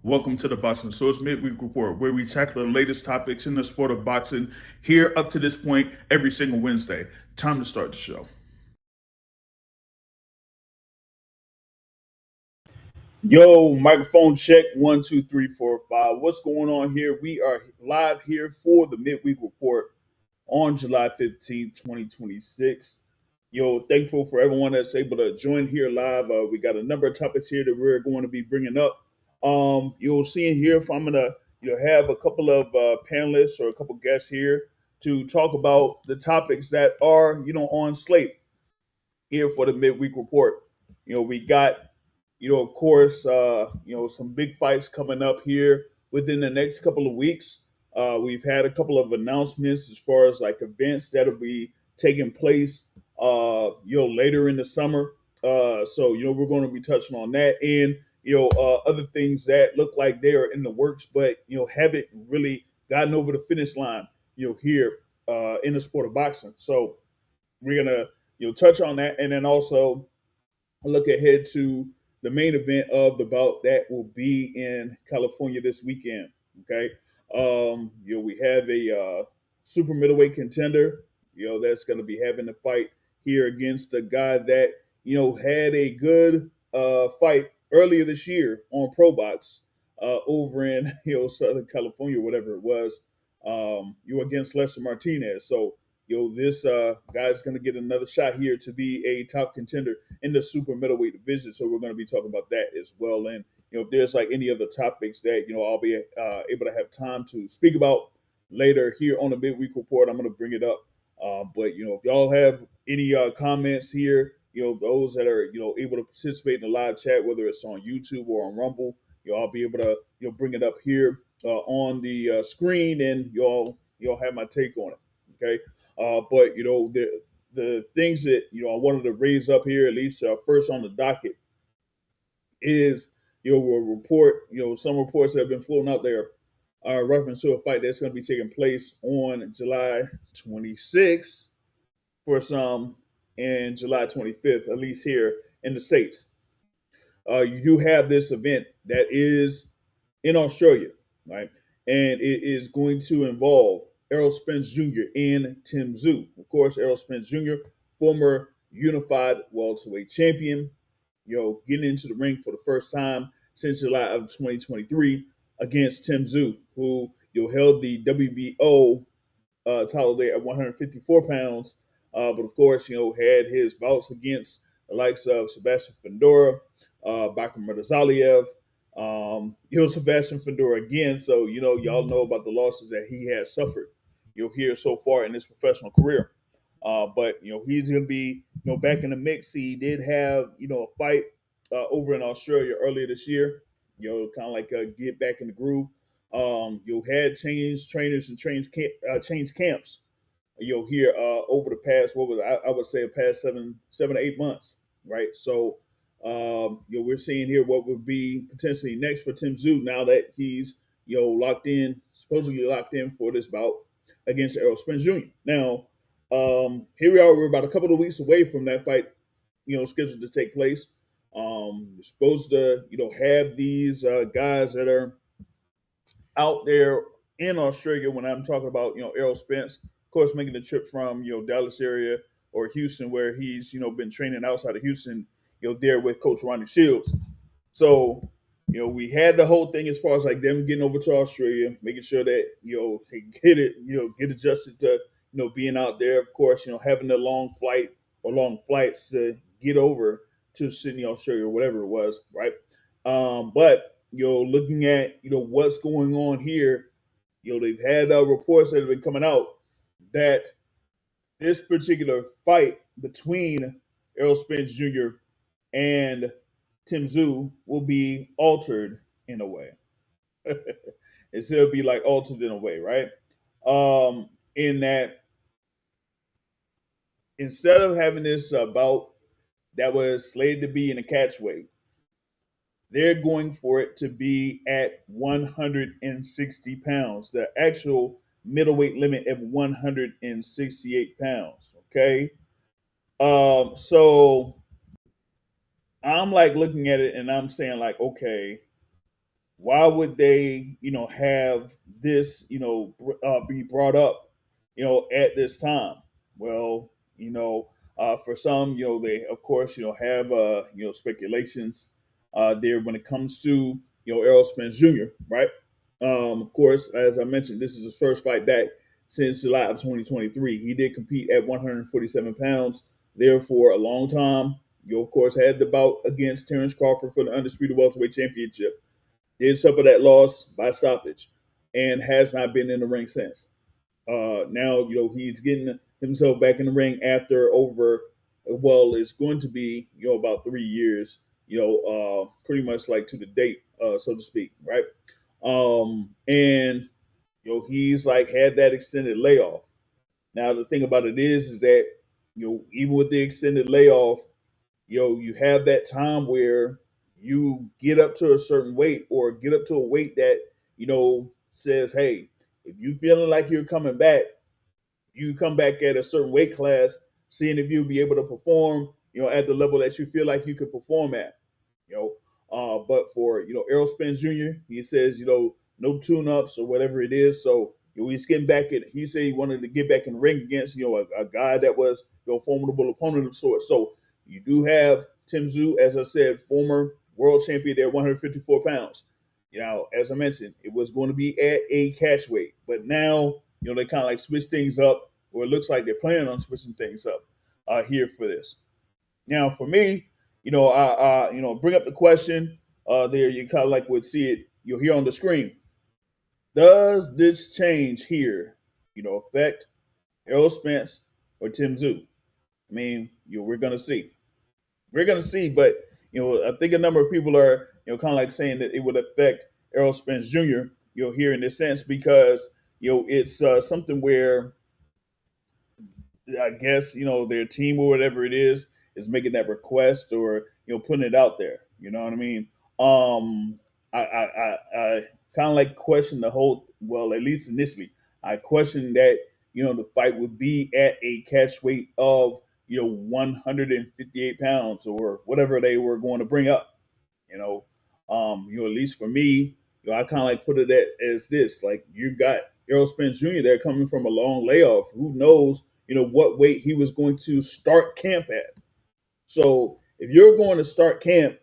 Welcome to the Boxing Source Midweek Report, where we tackle the latest topics in the sport of boxing here up to this point every single Wednesday. Time to start the show. Yo, microphone check 1, 2, 3, 4, 5. What's going on here? We are live here for the Midweek Report on July 15th, 2026. Yo, thankful for everyone that's able to join here live. We got a number of topics here that we're going to be bringing up. You'll see in here if I'm gonna have a couple of panelists or a couple guests here to talk about the topics that are on slate here for the midweek report. We got of course some big fights coming up here within the next couple of weeks. We've had a couple of announcements as far as like events that'll be taking place later in the summer. So we're going to be touching on that and other things that look like they are in the works, but haven't really gotten over the finish line. Here in the sport of boxing. So we're gonna touch on that, and then also look ahead to the main event of the bout that will be in California this weekend. Okay, we have a super middleweight contender, that's going to be having a fight here against a guy that had a good fight earlier this year on Pro Box over in Southern California, whatever it was. You against Lester Martinez, so this guy's going to get another shot here to be a top contender in the super middleweight division. So we're going to be talking about that as well. And if there's like any other topics that I'll be able to have time to speak about later here on the midweek report, I'm going to bring it up. But if y'all have any comments here, those that are able to participate in the live chat, whether it's on YouTube or on Rumble, I'll be able to bring it up here on the screen, and y'all have my take on it. Okay. But the things that I wanted to raise up here, at least first on the docket, is a report. Some reports that have been floating out there reference to a fight that's going to be taking place on July 26th for some, and July 25th, at least here in the States. You do have this event that is in Australia, right? And it is going to involve Errol Spence Jr. and Tim Tszyu. Of course, Errol Spence Jr., former unified welterweight champion, getting into the ring for the first time since July of 2023 against Tim Tszyu, who held the WBO title there at 154 pounds. But of course, had his bouts against the likes of Sebastian Fundora, Bakum Murtazaliev, Sebastian Fundora again. So, y'all know about the losses that he has suffered, here so far in his professional career. But, he's going to be, back in the mix. He did have, a fight over in Australia earlier this year, kind of like get back in the groove. Had changed trainers and changed camps, here over the past, I would say, the past 7 to 8 months, right? So, we're seeing here what would be potentially next for Tim Tszyu now that he's supposedly locked in for this bout against Errol Spence Jr. Now, here we are. We're about a couple of weeks away from that fight, scheduled to take place. We're supposed to, have these guys that are out there in Australia. When I'm talking about, Errol Spence, of course, making the trip from Dallas area or Houston, where he's been training outside of Houston, there with Coach Ronnie Shields. So, we had the whole thing as far as like them getting over to Australia, making sure that they get adjusted to being out there. Of course, having a long flight or long flights to get over to Sydney, Australia, or whatever it was, right? But looking at what's going on here, they've had reports that have been coming out that this particular fight between Errol Spence Jr. and Tim Tszyu will be altered in a way. It'll be like altered in a way, right? In that instead of having this bout that was slated to be in a catchweight, they're going for it to be at 160 pounds, the actual middleweight limit of 168 pounds. Okay. So I'm like looking at it and I'm saying, like, okay, why would they, have this, be brought up, at this time? Well, for some, they of course, have, speculations there when it comes to, Errol Spence Jr. Right? Of course, as I mentioned, this is his first fight back since July of 2023. He did compete at 147 pounds there for a long time. You, of course, had the bout against Terrence Crawford for the undisputed welterweight championship, did suffer that loss by stoppage, and has not been in the ring since. Now, he's getting himself back in the ring after over, well, it's going to be, about 3 years, pretty much like to the date, so to speak, right? And, he's like had that extended layoff. Now, the thing about it is that, even with the extended layoff, you have that time where you get up to a certain weight or get up to a weight that, says, hey, if you feeling like you're coming back, you come back at a certain weight class, seeing if you'll be able to perform, at the level that you feel like you could perform at, you know. But for Errol Spence Jr., he says no tune-ups or whatever it is. So he's getting back at. He said he wanted to get back in the ring against a guy that was a formidable opponent of sorts. So you do have Tim Tszyu, as I said, former world champion at 154 pounds. As I mentioned, it was going to be at a catch weight, but now they kind of like switch things up, or it looks like they're planning on switching things up here for this. Now, for me, bring up the question there. You kind of like would see it. You'll hear on the screen. Does this change here, affect Errol Spence or Tim Tszyu? I mean, we're gonna see. We're gonna see, but I think a number of people are, kind of like saying that it would affect Errol Spence Jr. Here in this sense because it's something where I guess their team or whatever it is making that request or putting it out there. You know what I mean? I kind of like question the whole. Well, at least initially, I questioned that the fight would be at a catch weight of 158 pounds or whatever they were going to bring up. You know, at least for me, I kind of like put it as this: like you got Errol Spence Jr. there coming from a long layoff. Who knows, what weight he was going to start camp at. So if you're going to start camp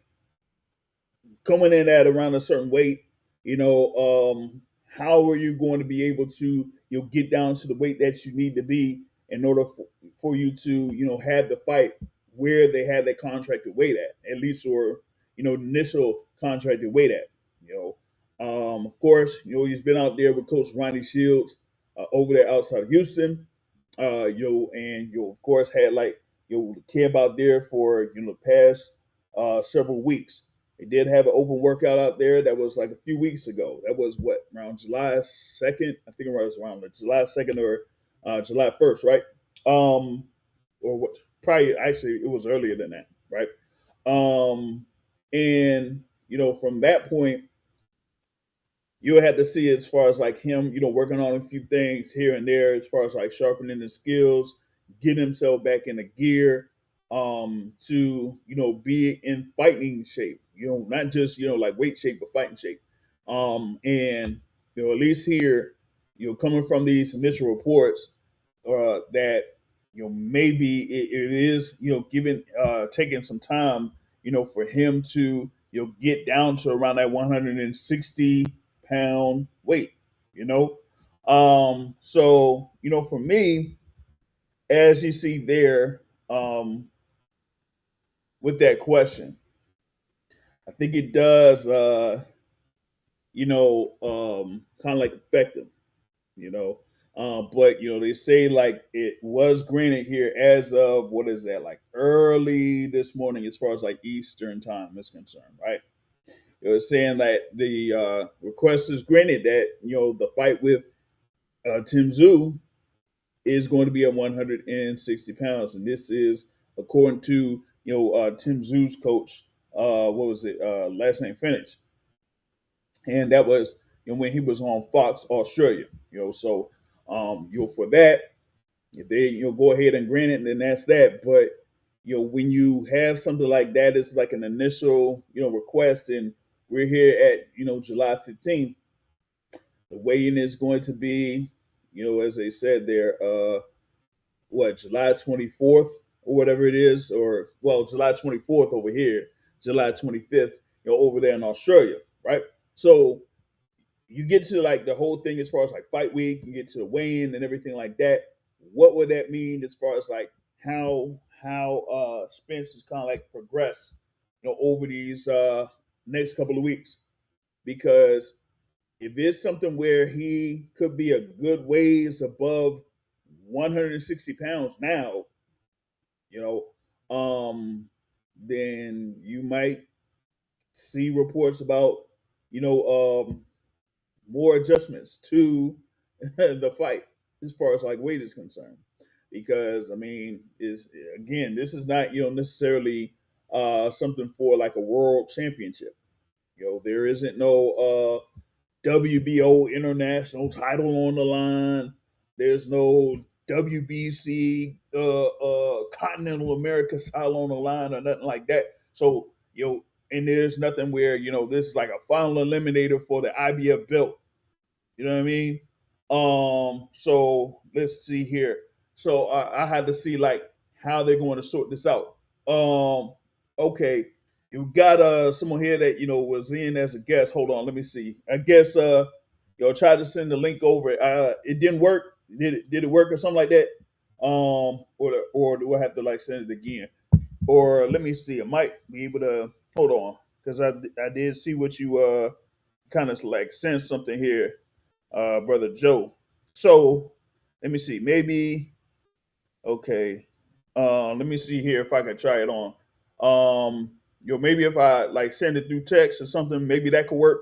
coming in at around a certain weight, how are you going to be able to get down to the weight that you need to be in order for you to have the fight where they had that contracted weight at least, or initial contracted weight at. Of course, he's been out there with Coach Ronnie Shields over there outside of Houston. And of course had like camp out there for the past several weeks. They did have an open workout out there that was like a few weeks ago. That was what, around July 2nd? I think it was around July 2nd or July 1st, right? Or what? Probably actually it was earlier than that, right? And from that point, you'll have to see as far as like him, working on a few things here and there as far as like sharpening his skills, getting himself back in the gear, to, be in fighting shape, not just, like weight shape, but fighting shape. And, at least here, coming from these initial reports, that, maybe it is, given, taking some time, for him to, get down to around that 160-pound weight, you know. So, for me, as you see there, with that question, I think it does, kind of like affect them, you know. But they say like it was granted here as of what is that, like early this morning, as far as like Eastern time is concerned, right? It was saying that the request is granted that the fight with Tim Tszyu is going to be at 160 pounds, and this is according to Tim Tszyu's coach. What was it? Last name Finch, and that was when he was on Fox Australia. So for that, if they go ahead and grant it, then that's that. But when you have something like that, it's like an initial request, and we're here at July 15th. The weigh-in is going to be, as they said there, July 24th or whatever it is, or well, July 24th over here, July 25th, over there in Australia, right? So you get to like the whole thing as far as like fight week, you get to the weigh-in and everything like that. What would that mean as far as like how Spence has kind of like progressed, over these next couple of weeks? Because if it's something where he could be a good ways above 160 pounds now, you know, then you might see reports about, you know, more adjustments to the fight as far as like weight is concerned. Because I mean, is again, this is not necessarily something for like a world championship. There isn't no WBO international title on the line. There's no WBC Continental America title on the line or nothing like that. So and there's nothing where this is like a final eliminator for the IBF belt. You know what I mean? So let's see here. So I had to see like how they're going to sort this out. Okay, you got someone here that was in as a guest. Hold on, let me see. I guess tried to send the link over. It didn't work. Did it work or something like that? Or do I have to like send it again? Or let me see. I might be able to hold on because I did see what you kind of like sent something here, brother Joe. So let me see. Maybe okay. Let me see here if I can try it on. Maybe if I like send it through text or something, maybe that could work.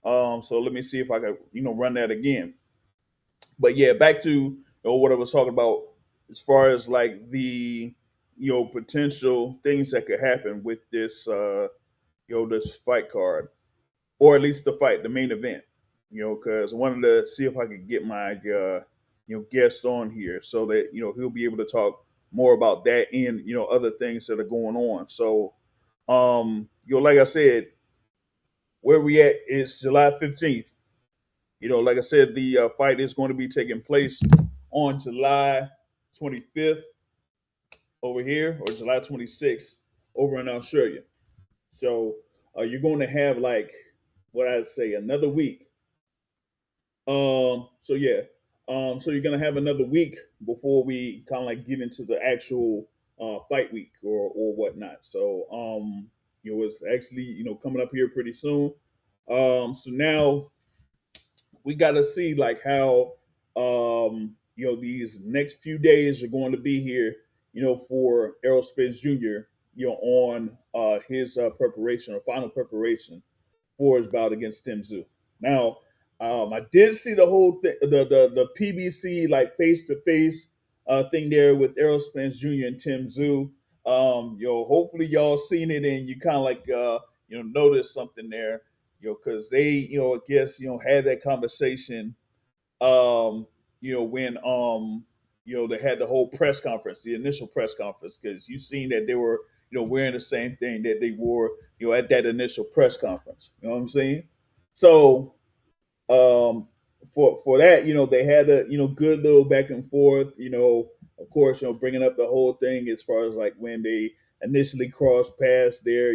So let me see if I can, run that again. But yeah, back to what I was talking about as far as like the potential things that could happen with this this fight card, or at least the main event. Because I wanted to see if I could get my guest on here so that he'll be able to talk more about that and other things that are going on. So like I said, where we at is July 15th. Like I said, the fight is going to be taking place on July 25th over here, or July 26th over in Australia. So you're going to have like what I say another week. So yeah, so you're gonna have another week before we kind of like get into the actual fight week or whatnot. So it's actually coming up here pretty soon. So now we got to see like how these next few days are going to be here. For Errol Spence Jr. On his preparation or final preparation for his bout against Tim Tszyu. Now, I did see the whole thing, the PBC like face to face thing there with Errol Spence Jr. and Tim Tszyu. Hopefully y'all seen it and you kind of like noticed something there. Because they I guess had that conversation. When they had the whole press conference, the initial press conference, because you seen that they were wearing the same thing that they wore at that initial press conference. You know what I'm saying? So for that, they had a good little back and forth. Of course, bringing up the whole thing as far as like when they initially crossed paths there,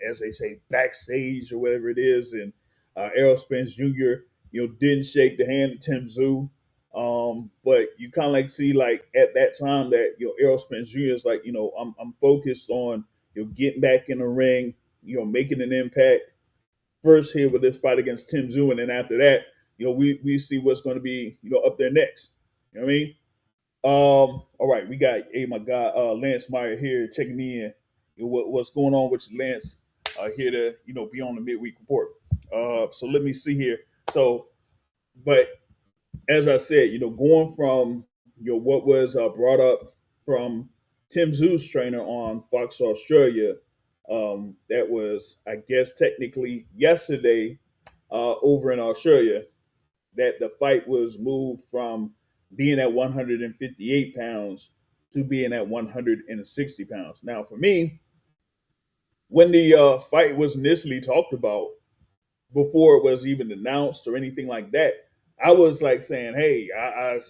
as they say backstage or whatever it is, and Errol Spence Jr. Didn't shake the hand of Tim Tszyu. But you kind of like see like at that time that Errol Spence Jr. is like I'm focused on getting back in the ring, making an impact first here with this fight against Tim Tszyu, and then after that, we see what's going to be up there next. You know what I mean? All right, we got my guy Lance Meyer here checking in. What's going on with you, Lance? Here to be on the midweek report. So let me see here. So, but as I said, going from what was brought up from Tim Tszyu's trainer on Fox Australia, that was I guess technically yesterday over in Australia, that the fight was moved from being at 158 pounds to being at 160 pounds. Now, for me, when the fight was initially talked about, before it was even announced or anything like that, I was like saying, hey, I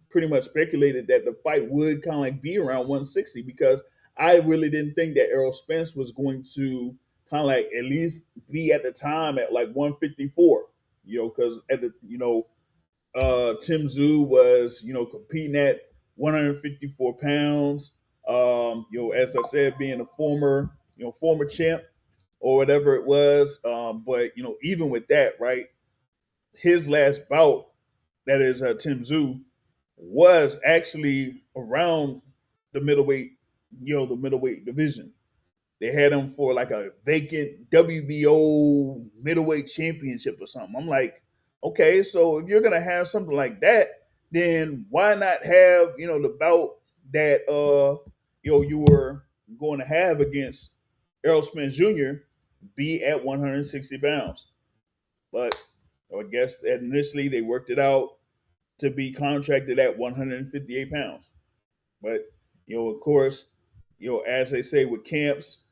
pretty much speculated that the fight would kind of like be around 160 because I really didn't think that Errol Spence was going to kind of like at least be at the time at like 154, because at the, Tim Tszyu was, competing at 154 pounds. As I said, being a former champ or whatever it was. But even with that, right, his last bout, that is Tim Tszyu, was actually around the middleweight, the middleweight division. They had him for like a vacant WBO middleweight championship or something. I'm like, okay, so if you're gonna have something like that, then why not have the bout that you were going to have against Errol Spence Jr. be at 160 pounds? But I guess initially they worked it out to be contracted at 158 pounds. But of course, as they say with camps,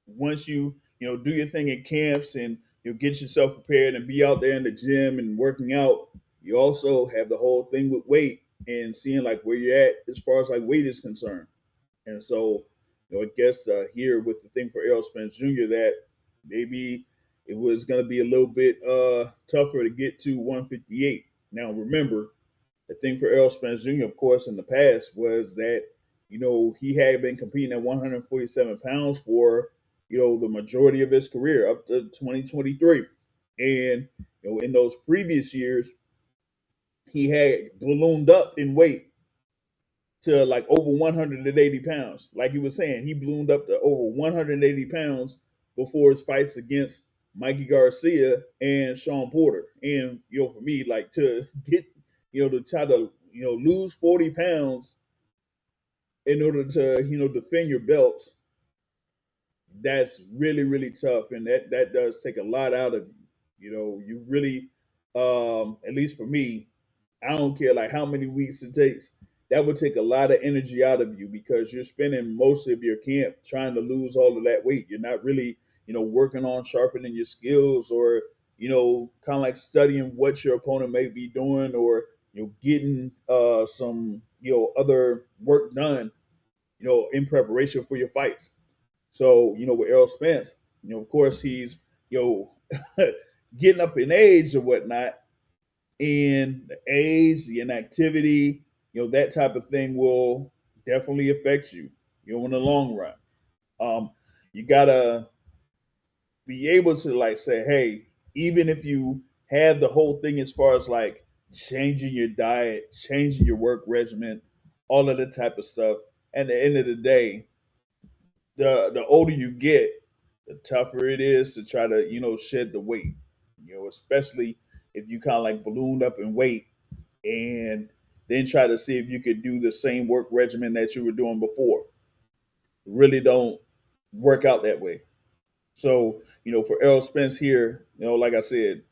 once you do your thing in camps and get yourself prepared and be out there in the gym and working out, you also have the whole thing with weight and seeing like where you're at as far as like weight is concerned. And so, I guess here with the thing for Errol Spence Jr. that maybe it was going to be a little bit tougher to get to 158. Now, remember, the thing for Errol Spence Jr., of course, in the past was that, he had been competing at 147 pounds for, the majority of his career up to 2023. And, in those previous years, he had ballooned up in weight to like over 180 pounds. Like he was saying, he ballooned up to over 180 pounds before his fights against Mikey Garcia and Sean Porter. And, for me, like to get, to try to, lose 40 pounds in order to, defend your belts, that's really, really tough. And that does take a lot out of you. You really, at least for me, I don't care like how many weeks it takes. That would take a lot of energy out of you because you're spending most of your camp trying to lose all of that weight. You're not really, working on sharpening your skills or, kind of like studying what your opponent may be doing or, getting some, other work done, in preparation for your fights. So, with Errol Spence, of course he's, getting up in age or whatnot, and the age, the inactivity, that type of thing will definitely affect you, in the long run. Um, you gotta be able to like say, hey, even if you have the whole thing as far as like changing your diet, changing your work regimen, all of that type of stuff, at the end of the day, the older you get, the tougher it is to try to shed the weight. Especially if you kind of like ballooned up in weight and then try to see if you could do the same work regimen that you were doing before. Really don't work out that way. So, for Errol Spence here, like I said,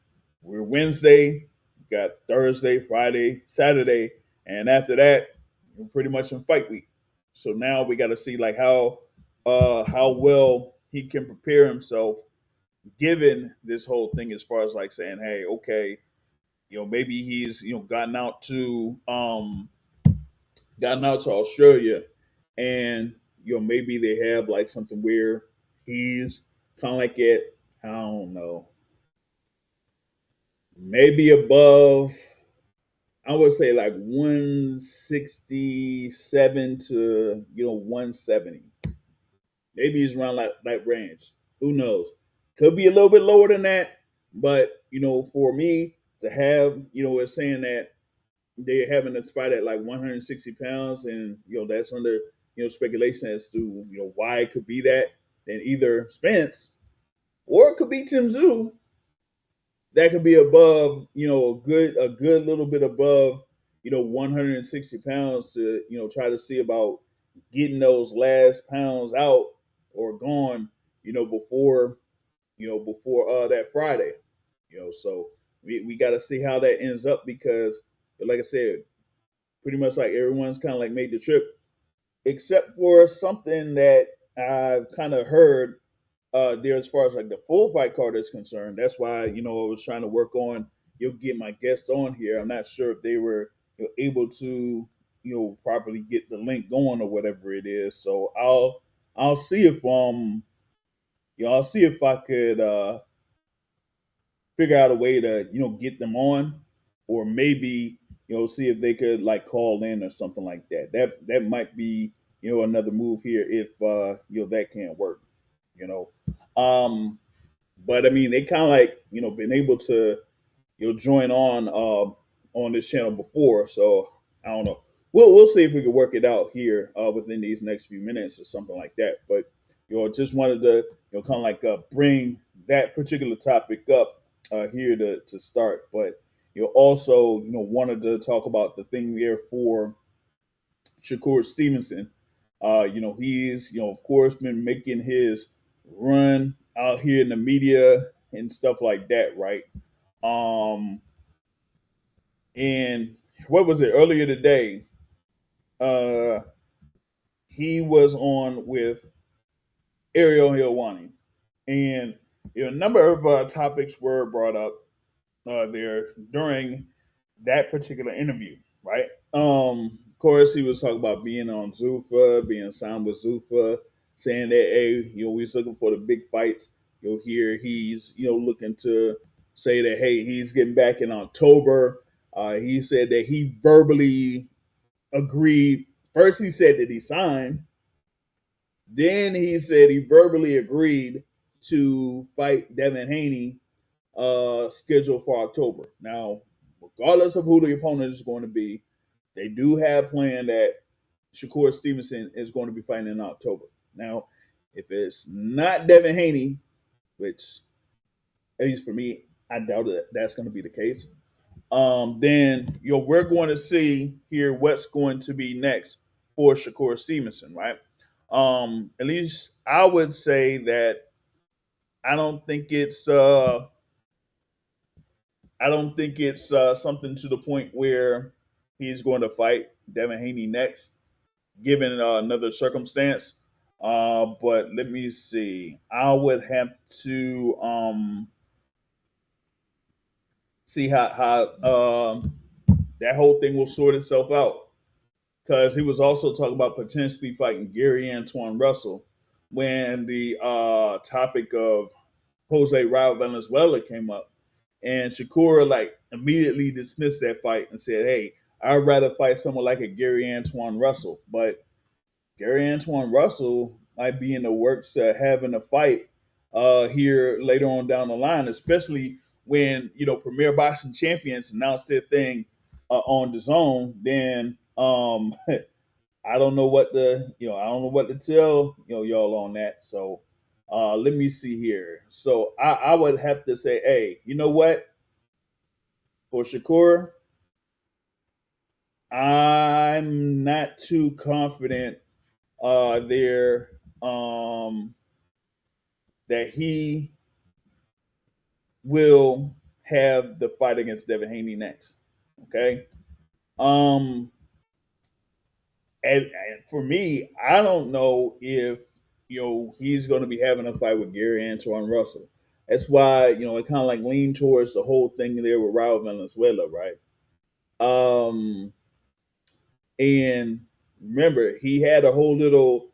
we're Wednesday, got Thursday, Friday, Saturday, and after that, we're pretty much in fight week. So now we got to see like how well he can prepare himself given this whole thing as far as like saying, hey, okay, maybe he's gotten out to Australia, and maybe they have like something where he's kind of like at, I don't know, maybe above, I would say like 167 to 170. Maybe he's around that range. Who knows? Could be a little bit lower than that, but for me to have, it's saying that they're having this fight at like 160 pounds, and that's under speculation as to why it could be that. Then either Spence or it could be Tim Tszyu that could be above, a good little bit above, 160 pounds to try to see about getting those last pounds out or gone, before that Friday. So we got to see how that ends up because, like I said, pretty much like everyone's kind of like made the trip, except for something that I've kind of heard. there as far as like the full fight card is concerned. That's why I was trying to work on get my guests on here. I'm not sure if they were able to properly get the link going or whatever it is. So I'll see if I'll see if I could figure out a way to get them on, or maybe see if they could like call in or something like that. That might be another move here if that can't work. You know, but I mean they kind of like been able to join on this channel before, so I don't know. We'll see if we can work it out here within these next few minutes or something like that. But just wanted to kind of like bring that particular topic up here to start. But also wanted to talk about the thing there for Shakur Stevenson. He's of course been making his run out here in the media and stuff like that, right? Um, and what was it earlier today? Uh, he was on with Ariel Helwani, and a number of topics were brought up there during that particular interview, right? Of course, he was talking about being on Zuffa, being signed with Zuffa, saying that hey, he's looking for the big fights. Here he's looking to say that hey, he's getting back in October. He said that he verbally agreed. First, he said that he signed. Then he said he verbally agreed to fight Devin Haney, scheduled for October. Now, regardless of who the opponent is going to be, they do have planned that Shakur Stevenson is going to be fighting in October. Now, if it's not Devin Haney, which at least for me, I doubt that that's going to be the case. Then we're going to see here what's going to be next for Shakur Stevenson, right? At least I would say that I don't think it's something to the point where he's going to fight Devin Haney next, given another circumstance. But let me see. I would have to see how that whole thing will sort itself out. Because he was also talking about potentially fighting Gary Antoine Russell when the topic of Jose Raul Valenzuela came up. And Shakur like immediately dismissed that fight and said, hey, I'd rather fight someone like a Gary Antoine Russell. But Gary Antoine Russell might be in the works having a fight here later on down the line, especially when Premier Boxing Champions announced their thing on Dazn. Then I don't know what to tell y'all on that. So let me see here. So I would have to say, hey, you know what? For Shakur, I'm not too confident there that he will have the fight against Devin Haney next. Okay. Um, and for me, I don't know if he's going to be having a fight with Gary Antoine Russell. That's why it kind of like leaned towards the whole thing there with Raul Valenzuela, right? Um, and remember, he had a whole little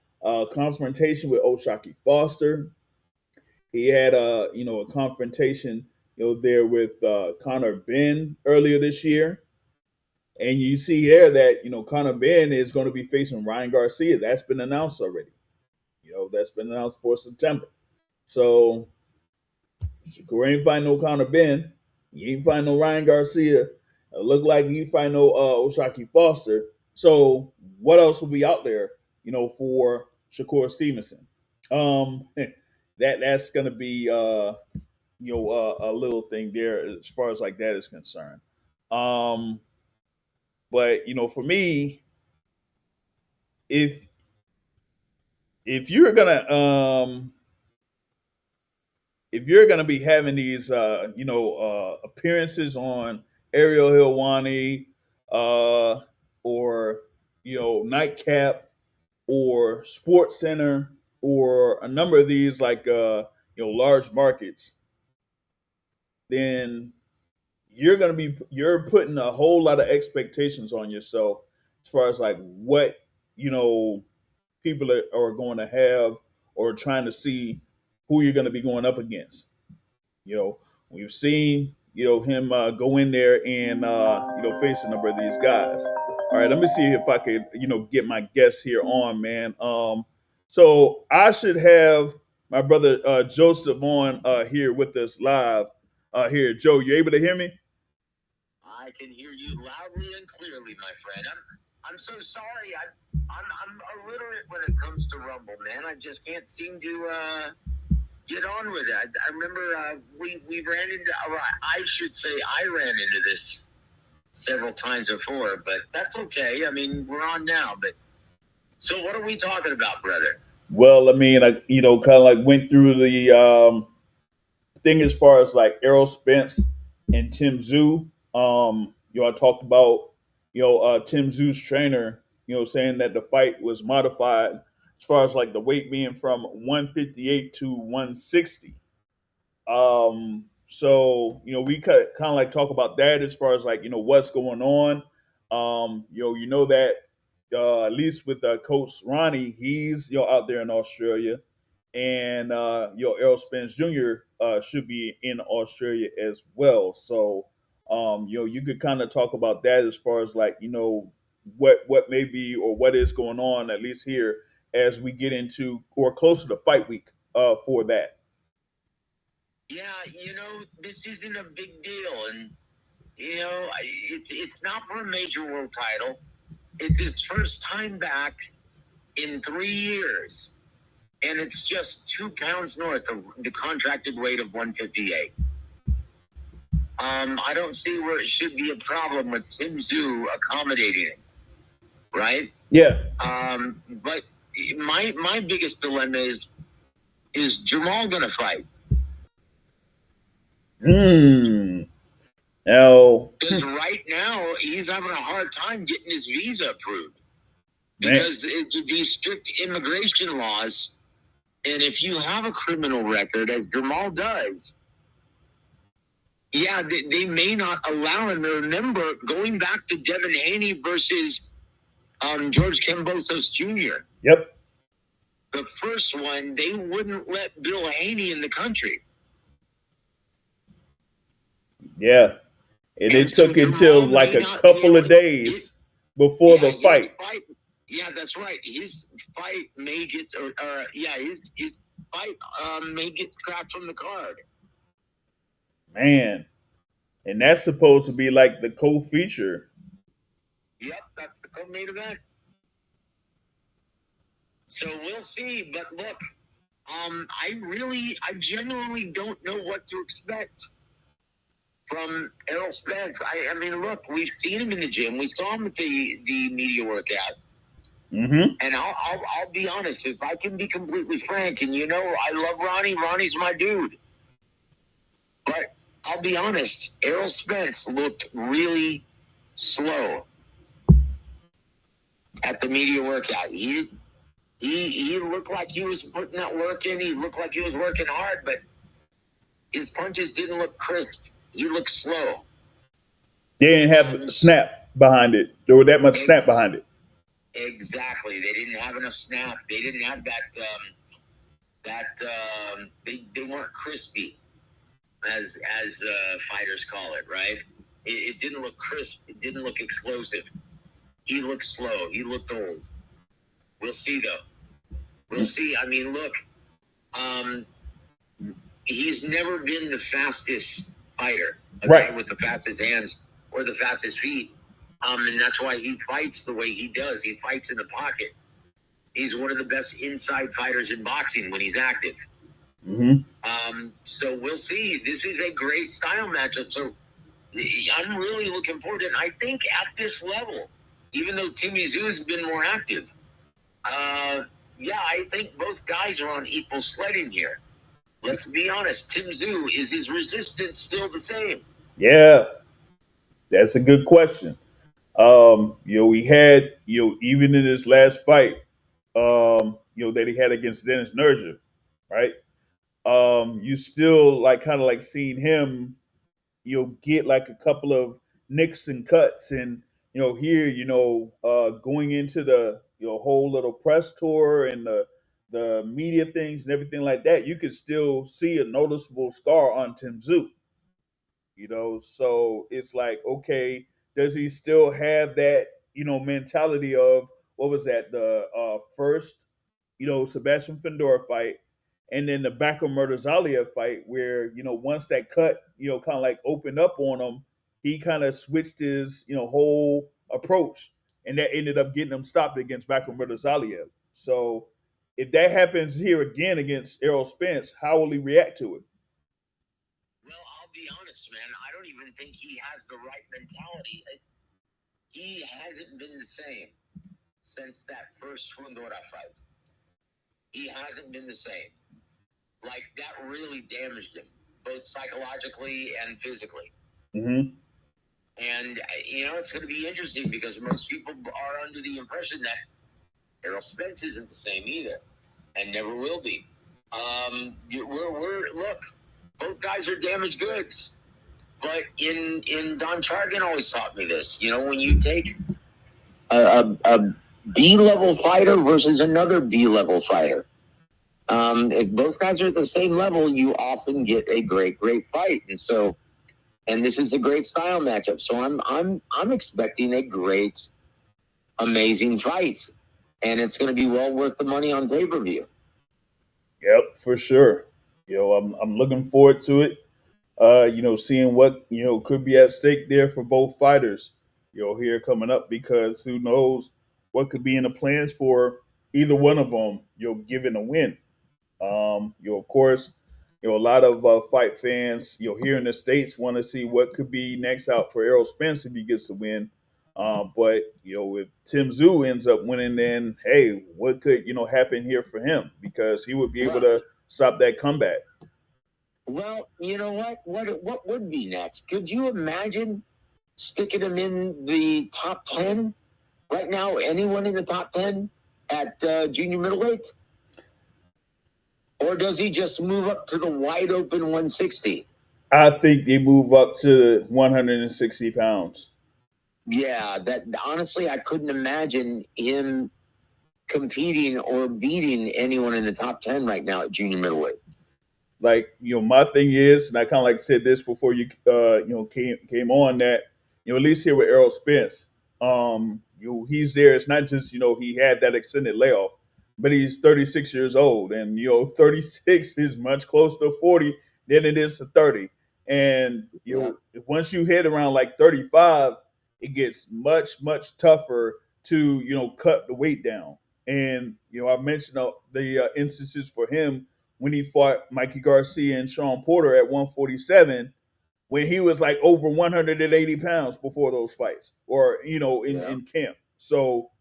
confrontation with O'Shaquie Foster. He had a confrontation there with Connor Ben earlier this year. And you see here that Conor Ben is going to be facing Ryan Garcia. That's been announced already. That's been announced for September. So Shakur ain't fighting no Conor Ben. He ain't fighting no Ryan Garcia. It look like he fighting no O'Shaquie Foster. So what else will be out there, for Shakur Stevenson? That's going to be a little thing there as far as like that is concerned. But for me, if you're gonna be having these appearances on Ariel Helwani or Nightcap or Sports Center or a number of these like large markets, then you're putting a whole lot of expectations on yourself as far as like what you know people are going to have or trying to see who you're going to be going up against. You know, we've seen him go in there and face a number of these guys. All right, let me see if I could get my guests here on, man. So I should have my brother Joseph on here with us live. Here, Joe, you able to hear me? I can hear you loudly and clearly, my friend. I'm so sorry. I'm illiterate when it comes to Rumble, man. I just can't seem to get on with it. I remember we ran into. I should say I ran into this several times before, but that's okay. I mean, we're on now. But so, what are we talking about, brother? Well, I mean, I kind of like went through the thing as far as like Errol Spence and Tim Tszyu. I talked about Tim Tszyu's trainer, saying that the fight was modified as far as like the weight being from 158 to 160. So we kind of like talk about that as far as like what's going on. That at least with Coach Ronnie, he's out there in Australia, and Errol Spence Jr. Should be in Australia as well. So you could kind of talk about that as far as like what may be or what is going on at least here as we get into or closer to fight week for that. Yeah, this isn't a big deal, and it's not for a major world title. It's his first time back in 3 years, and it's just 2 pounds north of the contracted weight of 158. I don't see where it should be a problem with Tim Tszyu accommodating it, right? Yeah. But my biggest dilemma is Jamal going to fight? Now, because right now he's having a hard time getting his visa approved because these strict immigration laws. And if you have a criminal record, as Jamal does, yeah, they may not allow him. Remember, going back to Devin Haney versus George Kambosos Jr. Yep. The first one, they wouldn't let Bill Haney in the country. Yeah. And it took until like a couple of days before the fight. Yeah, that's right. His fight may get, his fight may get scrapped from the card. Man. And that's supposed to be like the co-feature. Yep, that's the co-main event. So we'll see. But look, I genuinely don't know what to expect from Errol Spence. I mean, look, we've seen him in the gym. We saw him at the media workout. Mm-hmm. And I'll be honest, if I can be completely frank, and I love Ronnie. Ronnie's my dude. But I'll be honest, Errol Spence looked really slow at the media workout. He looked like he was putting that work in. He looked like he was working hard, but his punches didn't look crisp. He looked slow. They didn't have snap behind it. There was that much snap behind it. Exactly. They didn't have enough snap. They didn't have they weren't crispy, as fighters call it, right? It didn't look crisp. It didn't look explosive. He looked slow. He looked old. We'll see, though. We'll see. I mean, look, he's never been the fastest fighter, right, with the fastest hands or the fastest feet. And that's why he fights the way he does. He fights in the pocket. He's one of the best inside fighters in boxing when he's active. Mm-hmm. So we'll see. This is a great style matchup. So I'm really looking forward to it. And I think at this level, even though Tim Tszyu has been more active, I think both guys are on equal sledding here. Let's be honest. Tim Tszyu, is his resistance still the same? Yeah, that's a good question. We had, even in this last fight, that he had against Dennis Nerger, right? You still like kind of like seeing him, get like a couple of nicks and cuts, and here, going into the whole little press tour and the media things and everything like that, you could still see a noticeable scar on Tim Tszyu. So it's like, okay, does he still have that mentality of what was that, the first Sebastian Findora fight, and then the Bakker Murtazalia fight, where once that cut kind of like opened up on him, he kind of switched his whole approach, and that ended up getting him stopped against Bakker Murtazalia. So if that happens here again against Errol Spence, how will he react to it? Well, I'll be honest, man. I don't even think he has the right mentality. He hasn't been the same since that first Fundora fight. He hasn't been the same. Like, that really damaged him, both psychologically and physically. Mm-hmm. And, it's going to be interesting because most people are under the impression that Errol Spence isn't the same either and never will be. Look, both guys are damaged goods. But in Don Chargan always taught me this. When you take a B-level fighter versus another B-level fighter, if both guys are at the same level, you often get a great fight. And this is a great style matchup. So I'm expecting a great, amazing fight, and it's going to be well worth the money on pay-per-view. Yep, for sure. I'm looking forward to it. Seeing what could be at stake there for both fighters. Here coming up, because who knows what could be in the plans for either one of them. Given a win. Of course, a lot of fight fans, here in the States, want to see what could be next out for Errol Spence if he gets a win. But if Tim Tszyu ends up winning, then hey, what could happen here for him? Because he would be able to stop that comeback. Well, you know what? What would be next? Could you imagine sticking him in the top 10 right now? Anyone in the top 10 at junior middleweight? Or does he just move up to the wide open 160? I think they move up to 160 pounds. Yeah, that honestly, I couldn't imagine him competing or beating anyone in the top 10 right now at junior middleweight. Like, my thing is, and I kind of like said this before you came on, that at least here with Errol Spence, he's there. It's not just he had that extended layoff, but he's 36 years old, and 36 is much closer to 40 than it is to 30. And once you hit around like 35, it gets much tougher to cut the weight down. And I mentioned the instances for him when he fought Mikey Garcia and Sean Porter at 147, when he was like over 180 pounds before those fights, or in camp. So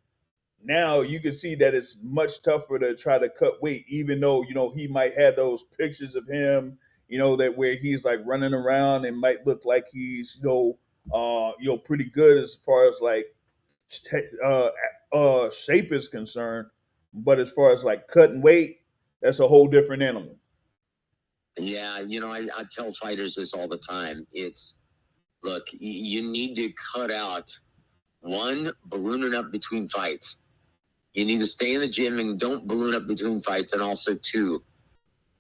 now you can see that it's much tougher to try to cut weight, even though he might have those pictures of him, that where he's like running around and might look like he's pretty good as far as like shape is concerned. But as far as like cutting weight, that's a whole different animal. Yeah, I tell fighters this all the time. Look, you need to cut out, one, ballooning up between fights. You need to stay in the gym and don't balloon up between fights. And also, two,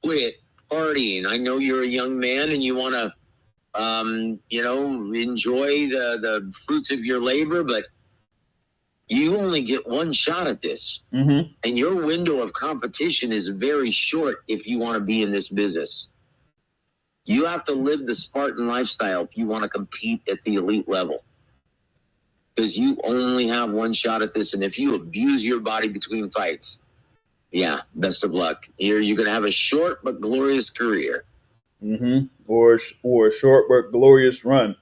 quit partying. I know you're a young man and you want to, enjoy the fruits of your labor, but you only get one shot at this. Mm-hmm. And your window of competition is very short if you want to be in this business. You have to live the Spartan lifestyle if you want to compete at the elite level. Because you only have one shot at this. And if you abuse your body between fights, yeah, best of luck. You're going to have a short but glorious career. Mm-hmm. Or a short but glorious run.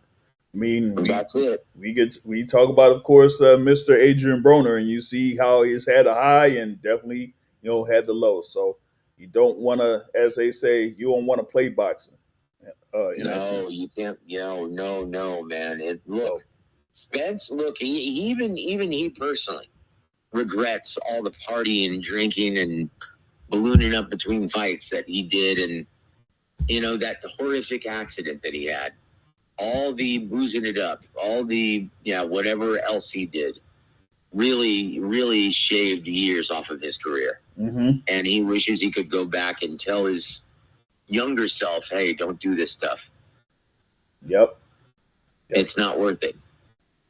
I mean, that's it. We talk about, of course, Mr. Adrian Broner, and you see how he's had a high and definitely had the low. So you don't want to, as they say, you don't want to play boxing. No, you can't. No, man. Spence. Look, he personally, regrets all the partying and drinking and ballooning up between fights that he did, and that horrific accident that he had, all the boozing it up, all the whatever else he did, really, really shaved years off of his career. Mm-hmm. And he wishes he could go back and tell his younger self, hey, don't do this stuff. Yep. It's not worth it.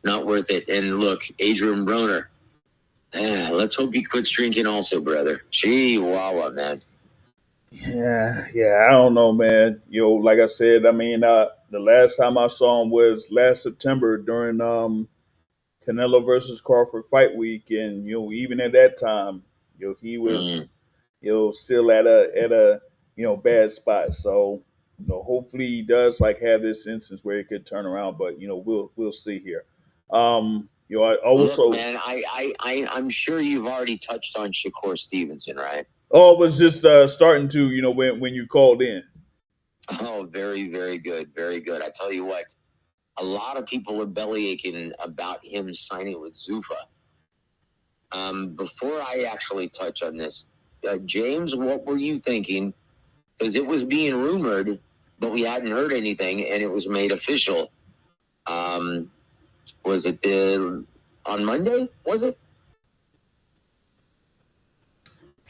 Not worth it. And look, Adrian Broner, let's hope he quits drinking also, brother. Chihuahua, man. Yeah, I don't know, man. Like I said, I mean, the last time I saw him was last September during Canelo versus Crawford fight week, and even at that time, he was still at a bad spot. So hopefully he does have this instance where he could turn around, but we'll see here. I also, look, man, I'm sure you've already touched on Shakur Stevenson, right? Oh, it was just starting to, when you called in. Oh, very, very good. Very good. I tell you what, a lot of people are belly aching about him signing with Zuffa. Before I actually touch on this, James, what were you thinking? Because it was being rumored, but we hadn't heard anything, and it was made official. Was it on Monday? Was it?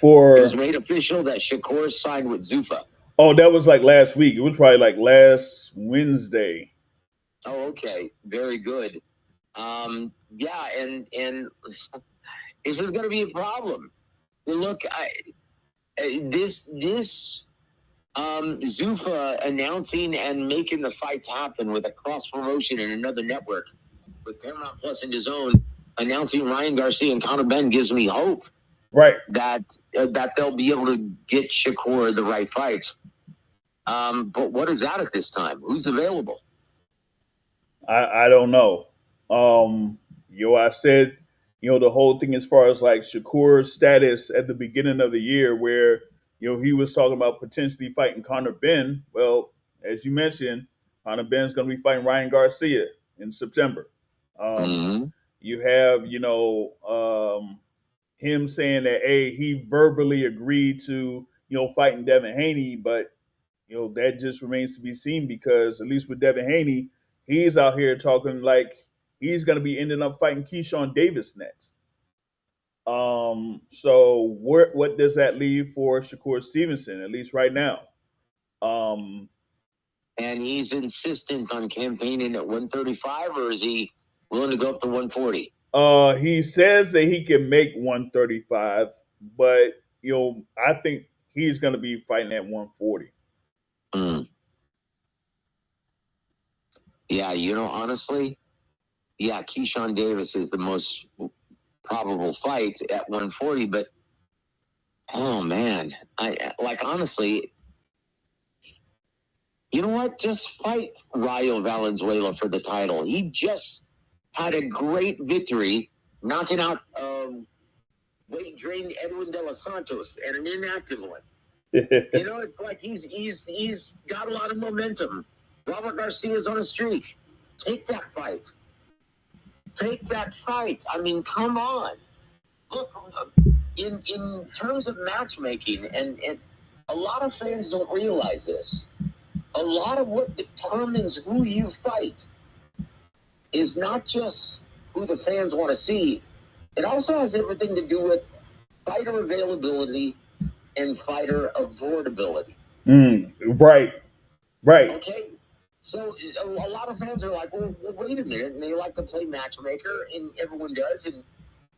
It was made official that Shakur signed with Zuffa. Oh, that was last week. It was probably last Wednesday. Oh, okay. Very good. Yeah, and this is going to be a problem. Look, this Zuffa announcing and making the fights happen with a cross promotion and another network with Paramount Plus and Dazn announcing Ryan Garcia and Conor Benn gives me hope. Right. That they'll be able to get Shakur the right fights. But what is that at this time? Who's available? I don't know. I said, the whole thing as far as Shakur's status at the beginning of the year where, he was talking about potentially fighting Conor Benn. Well, as you mentioned, Conor Benn's going to be fighting Ryan Garcia in September. You have, him saying that, he verbally agreed to, fighting Devin Haney, but, that just remains to be seen because at least with Devin Haney, he's out here talking like he's going to be ending up fighting Keyshawn Davis next. So what does that leave for Shakur Stevenson, at least right now? And he's insistent on campaigning at 135, or is he willing to go up to 140? He says that he can make 135, but I think he's going to be fighting at 140. Yeah, honestly, Keyshawn Davis is the most probable fight at 140, but oh man, I honestly, you know what? Just fight Rayo Valenzuela for the title. He just had a great victory, knocking out weight-drained Edwin De Los Santos and an inactive one. It's like he's got a lot of momentum. Robert Garcia's on a streak. Take that fight. Take that fight. I mean, come on. Look, in terms of matchmaking, and a lot of fans don't realize this. A lot of what determines who you fight is not just who the fans want to see. It also has everything to do with fighter availability and fighter avoidability. Right. Okay. So a lot of fans are like, well, wait a minute. And they like to play matchmaker, and everyone does. And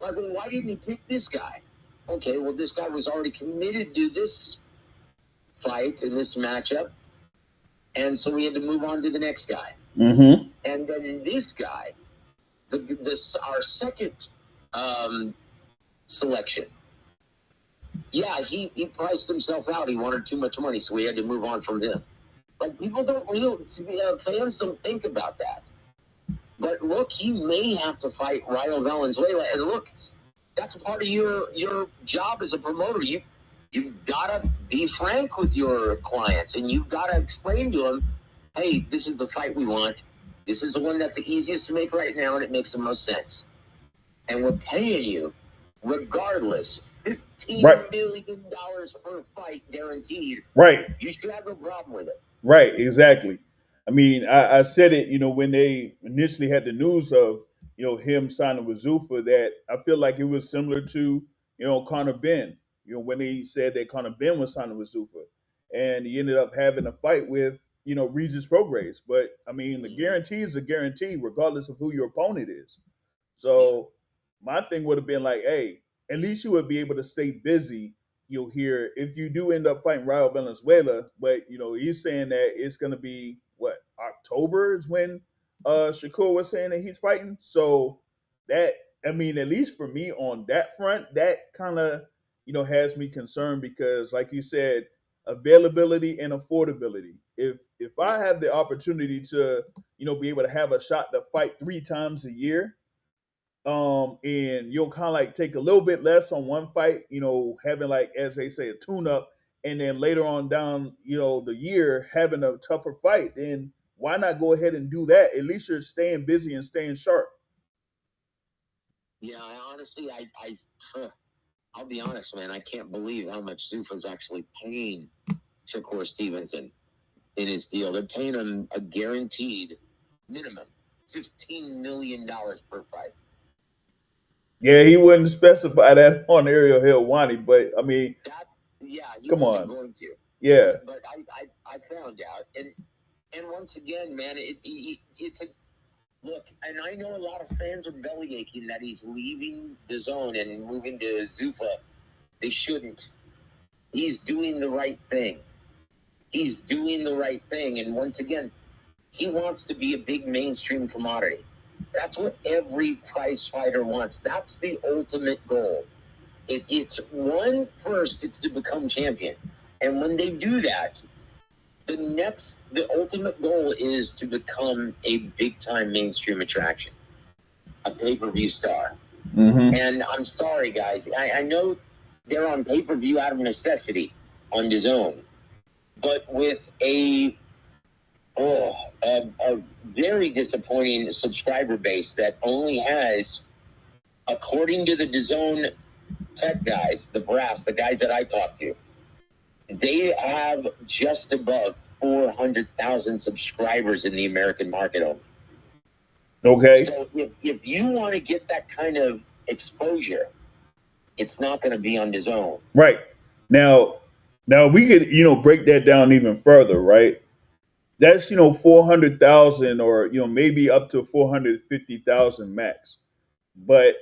well, why didn't he pick this guy? Okay, well, this guy was already committed to this fight and this matchup. And so we had to move on to the next guy. Mm-hmm. And then in this guy, our second selection, he priced himself out. He wanted too much money, so we had to move on from him. People don't realize, fans don't think about that. But look, he may have to fight Rayo Valenzuela. And look, that's a part of your job as a promoter. You've got to be frank with your clients, and you've got to explain to them, hey, this is the fight we want. This is the one that's the easiest to make right now, and it makes the most sense. And we're paying you regardless, $15 million per fight guaranteed. Right. You should have no problem with it. Right, exactly. I mean, I said it, when they initially had the news of, him signing with Zuffa, that I feel like it was similar to, Conor Ben, when they said that Conor Ben was signing with Zuffa. And he ended up having a fight with, Regis Prograis. But I mean, the guarantee is a guarantee, regardless of who your opponent is. So my thing would have been like, hey, at least you would be able to stay busy. You'll hear if you do end up fighting Raul Valenzuela, but he's saying that it's going to be what October is when Shakur was saying that he's fighting. So that, I mean, at least for me on that front, that kind of has me concerned because, like you said, availability and affordability. If I have the opportunity to be able to have a shot to fight 3 times a year, and you'll kind of like take a little bit less on one fight, having, like, as they say, a tune up, and then later on down, the year having a tougher fight, then why not go ahead and do that? At least you're staying busy and staying sharp. Yeah, honestly, I'll be honest, man. I can't believe how much Zuffa's actually paying Shakur Stevenson in his deal. They're paying him a guaranteed minimum $15 million per fight. Yeah, he wouldn't specify that on Ariel Helwani, but I mean, he come wasn't on. going to. Yeah, but I found out, and once again, man, it's a look. And I know a lot of fans are belly aching that he's leaving Dazn and moving to Zuffa. They shouldn't. He's doing the right thing. He's doing the right thing, and once again, he wants to be a big mainstream commodity. That's what every prize fighter wants. That's the ultimate goal. It's to become champion. And when they do that, the ultimate goal is to become a big-time mainstream attraction, a pay-per-view star. Mm-hmm. And I'm sorry, guys. I know they're on pay-per-view out of necessity on Dazn, but with a very disappointing subscriber base that only has, according to the Dazn tech guys, the brass, the guys that I talked to, they have just above 400,000 subscribers in the American market only. Okay. So if you want to get that kind of exposure, it's not going to be on Dazn. Right. Now we could, break that down even further, right? That's 400,000 or maybe up to 450,000 max. But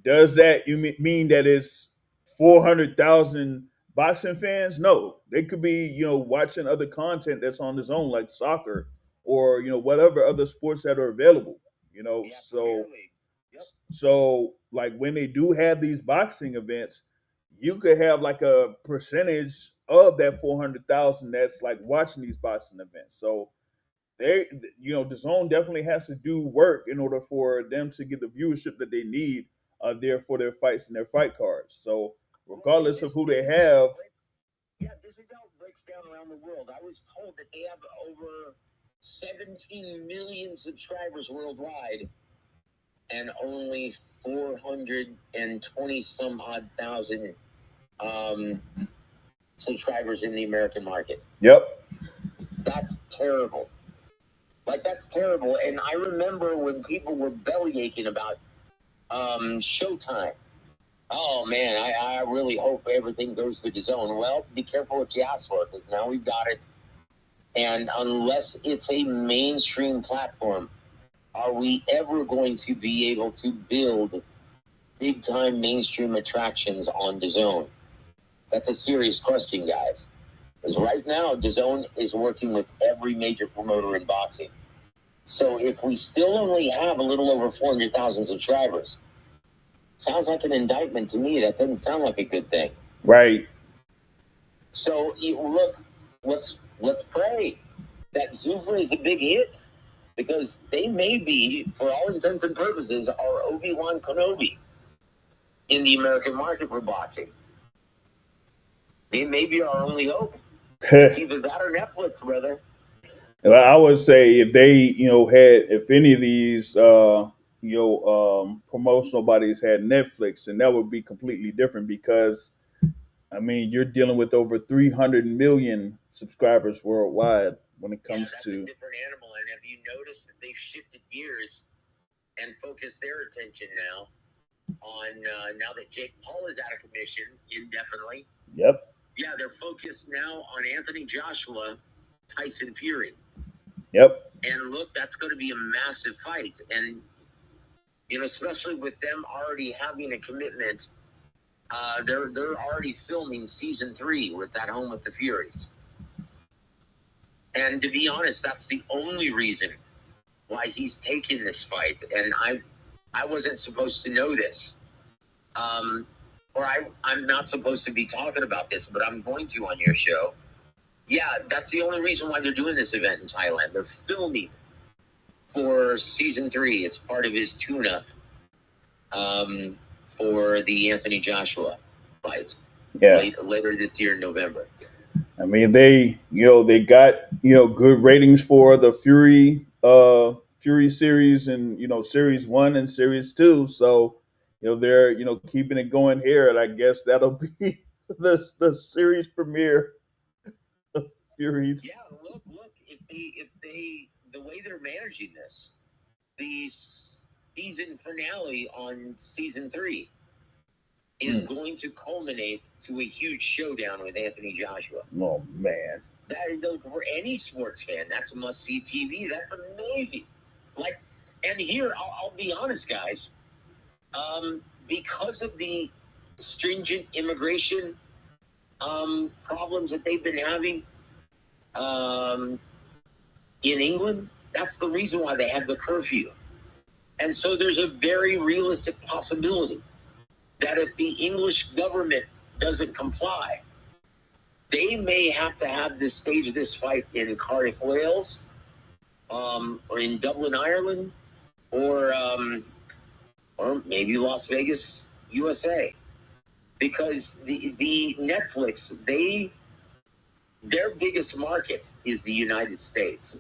does that mean that it's 400,000 boxing fans? No, they could be watching other content that's on his own, like soccer or whatever other sports that are available. Yeah, So yep. so like when they do have these boxing events, you could have like a percentage of that 400,000 that's like watching these boxing events. So they, the zone definitely has to do work in order for them to get the viewership that they need there for their fights and their fight cards. So regardless of who they have. Yeah, this is how it breaks down around the world. I was told that they have over 17 million subscribers worldwide and only 420 some odd thousand subscribers in the American market. Yep. That's terrible. That's terrible. And I remember when people were belly aching about Showtime. Oh, man, I really hope everything goes to Dazn. Well, be careful what you ask for, because now we've got it. And unless it's a mainstream platform, are we ever going to be able to build big-time mainstream attractions on Dazn? That's a serious question, guys. Because right now, Dazn is working with every major promoter in boxing. So if we still only have a little over 400,000 subscribers, sounds like an indictment to me. That doesn't sound like a good thing. Right. So look, let's pray that Zuffa is a big hit, because they may be, for all intents and purposes, our Obi-Wan Kenobi in the American market for boxing. They may be our only hope. It's either that or Netflix, brother. I would say if they, if any of these promotional bodies had Netflix, and that would be completely different because I mean you're dealing with over 300 million subscribers worldwide when it comes that's to. a different animal. And have you noticed that they've shifted gears and focused their attention now on now that Jake Paul is out of commission indefinitely? Yep. Yeah, they're focused now on Anthony Joshua, Tyson Fury. Yep. And look, that's going to be a massive fight. And, especially with them already having a commitment, they're already filming season 3 with At Home with the Furies. And to be honest, that's the only reason why he's taking this fight. And I wasn't supposed to know this. I'm not supposed to be talking about this, but I'm going to on your show. Yeah, that's the only reason why they're doing this event in Thailand. They're filming for season 3. It's part of his tune-up for the Anthony Joshua fight. Yeah. Later this year in November. I mean, they got good ratings for the Fury series and series 1 and series 2. So they're keeping it going here, and I guess that'll be the series premiere of Furies. Yeah, look, if they the way they're managing this, the season finale on season 3 is going to culminate to a huge showdown with Anthony Joshua. Oh man, that for any sports fan, that's must-see TV. That's amazing. And here I'll be honest, guys. Because of the stringent immigration problems that they've been having in England, that's the reason why they have the curfew. And so there's a very realistic possibility that if the English government doesn't comply, they may have to have this stage this fight in Cardiff, Wales, or in Dublin, Ireland, or maybe Las Vegas, USA, because the Netflix, their biggest market is the United States,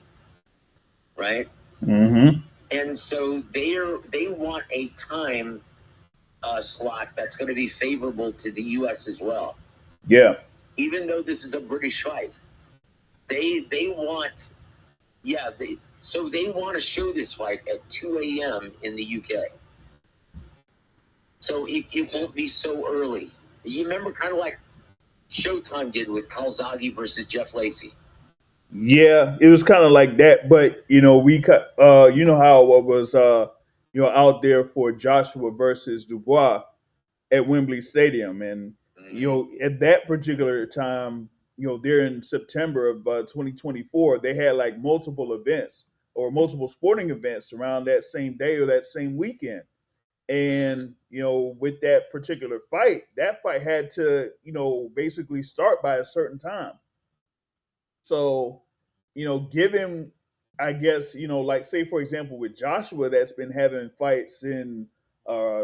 right? Mm-hmm. And so they want a time slot that's going to be favorable to the U.S. as well. Yeah. Even though this is a British fight, they want, so they want to show this fight at 2 a.m. in the UK. So it won't be so early. You remember kind of like Showtime did with Calzaghe versus Jeff Lacey. Yeah, it was kind of like that, but we cut. How it was out there for Joshua versus Dubois at Wembley Stadium, and at that particular time, there in September of 2024, they had like multiple events or multiple sporting events around that same day or that same weekend. And with that particular fight, that fight had to basically start by a certain time. So given, I guess, like say for example with Joshua that's been having fights in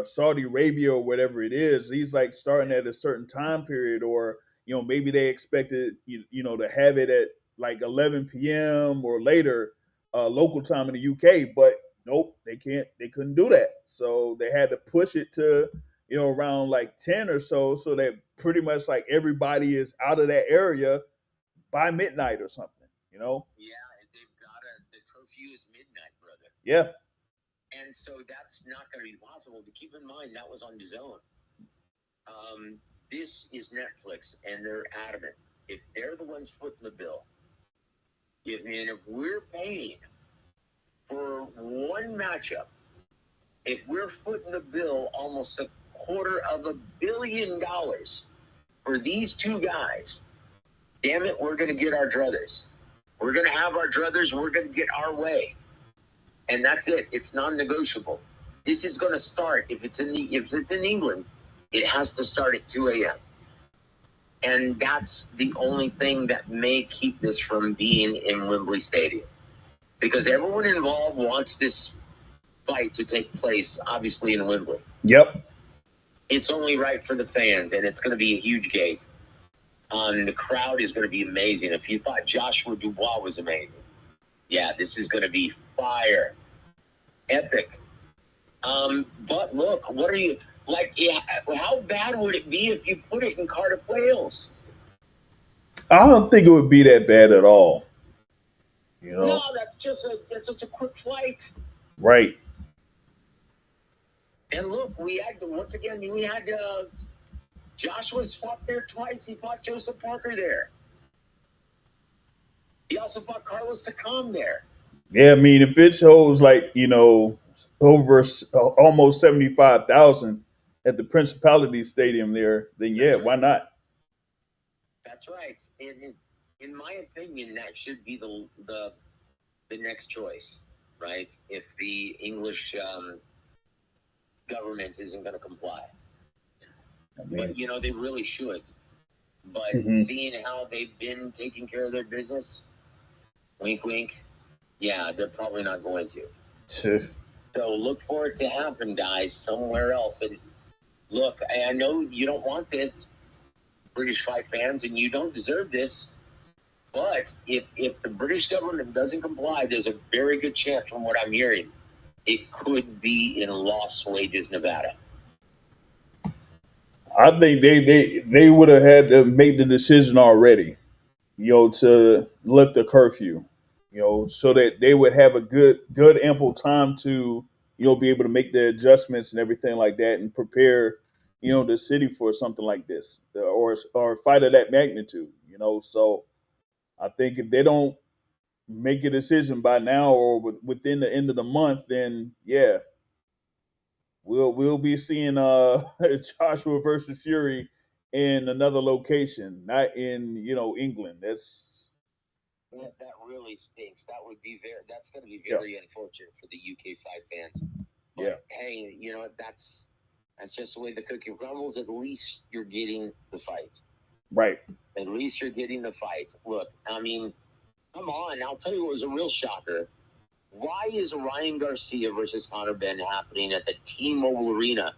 Saudi Arabia or whatever it is, he's like starting at a certain time period, or maybe they expected to have it at like 11 p.m. or later local time in the UK, but nope, they couldn't do that. So they had to push it to around like 10 or so that pretty much like everybody is out of that area by midnight or something. Yeah, they've got the curfew is midnight, brother. Yeah. And so that's not going to be possible. But keep in mind, that was on Dazn. This is Netflix, and they're adamant. If they're the ones footing the bill, if we're paying for one matchup, if we're footing the bill almost $250 million for these two guys, damn it, we're going to get our druthers. We're going to have our druthers. We're going to get our way. And that's it. It's non-negotiable. This is going to start, if it's in England, it has to start at 2 a.m. And that's the only thing that may keep this from being in Wembley Stadium. Because everyone involved wants this fight to take place, obviously, in Wembley. Yep. It's only right for the fans, and it's going to be a huge gate. The crowd is going to be amazing. If you thought Joshua Dubois was amazing, yeah, this is going to be fire. Epic. But look, what are you like? How bad would it be if you put it in Cardiff, Wales? I don't think it would be that bad at all. You know, No, that's just a quick flight. right? And look, we had Joshua's fought there twice. He fought Joseph Parker there. He also fought Carlos Takam there. Yeah, I mean, if it shows like over almost 75,000 at the Principality Stadium there, then yeah, why not? That's right. And in my opinion, that should be the next choice, right? If the English government isn't going to comply, but they really should. But seeing how they've been taking care of their business, wink, wink, yeah, they're probably not going to. Sure. So look for it to happen, guys, somewhere else. And look, I know you don't want this, British fight fans, and you don't deserve this. But if the British government doesn't comply, there's a very good chance, from what I'm hearing, it could be in Las Vegas, Nevada. I think they would have had to make the decision already, to lift the curfew, so that they would have a good ample time to, be able to make the adjustments and everything like that and prepare, the city for something like this or a fight of that magnitude, So I think if they don't make a decision by now or within the end of the month, then yeah, we'll be seeing Joshua versus Fury in another location, not in England. That really stinks. That's going to be very unfortunate for the UK fight fans. But hey, that's just the way the cookie crumbles. At least you're getting the fight. Right. At least you're getting the fight. Look, I mean, come on. I'll tell you what was a real shocker. Why is Ryan Garcia versus Conor Benn happening at the T-Mobile Arena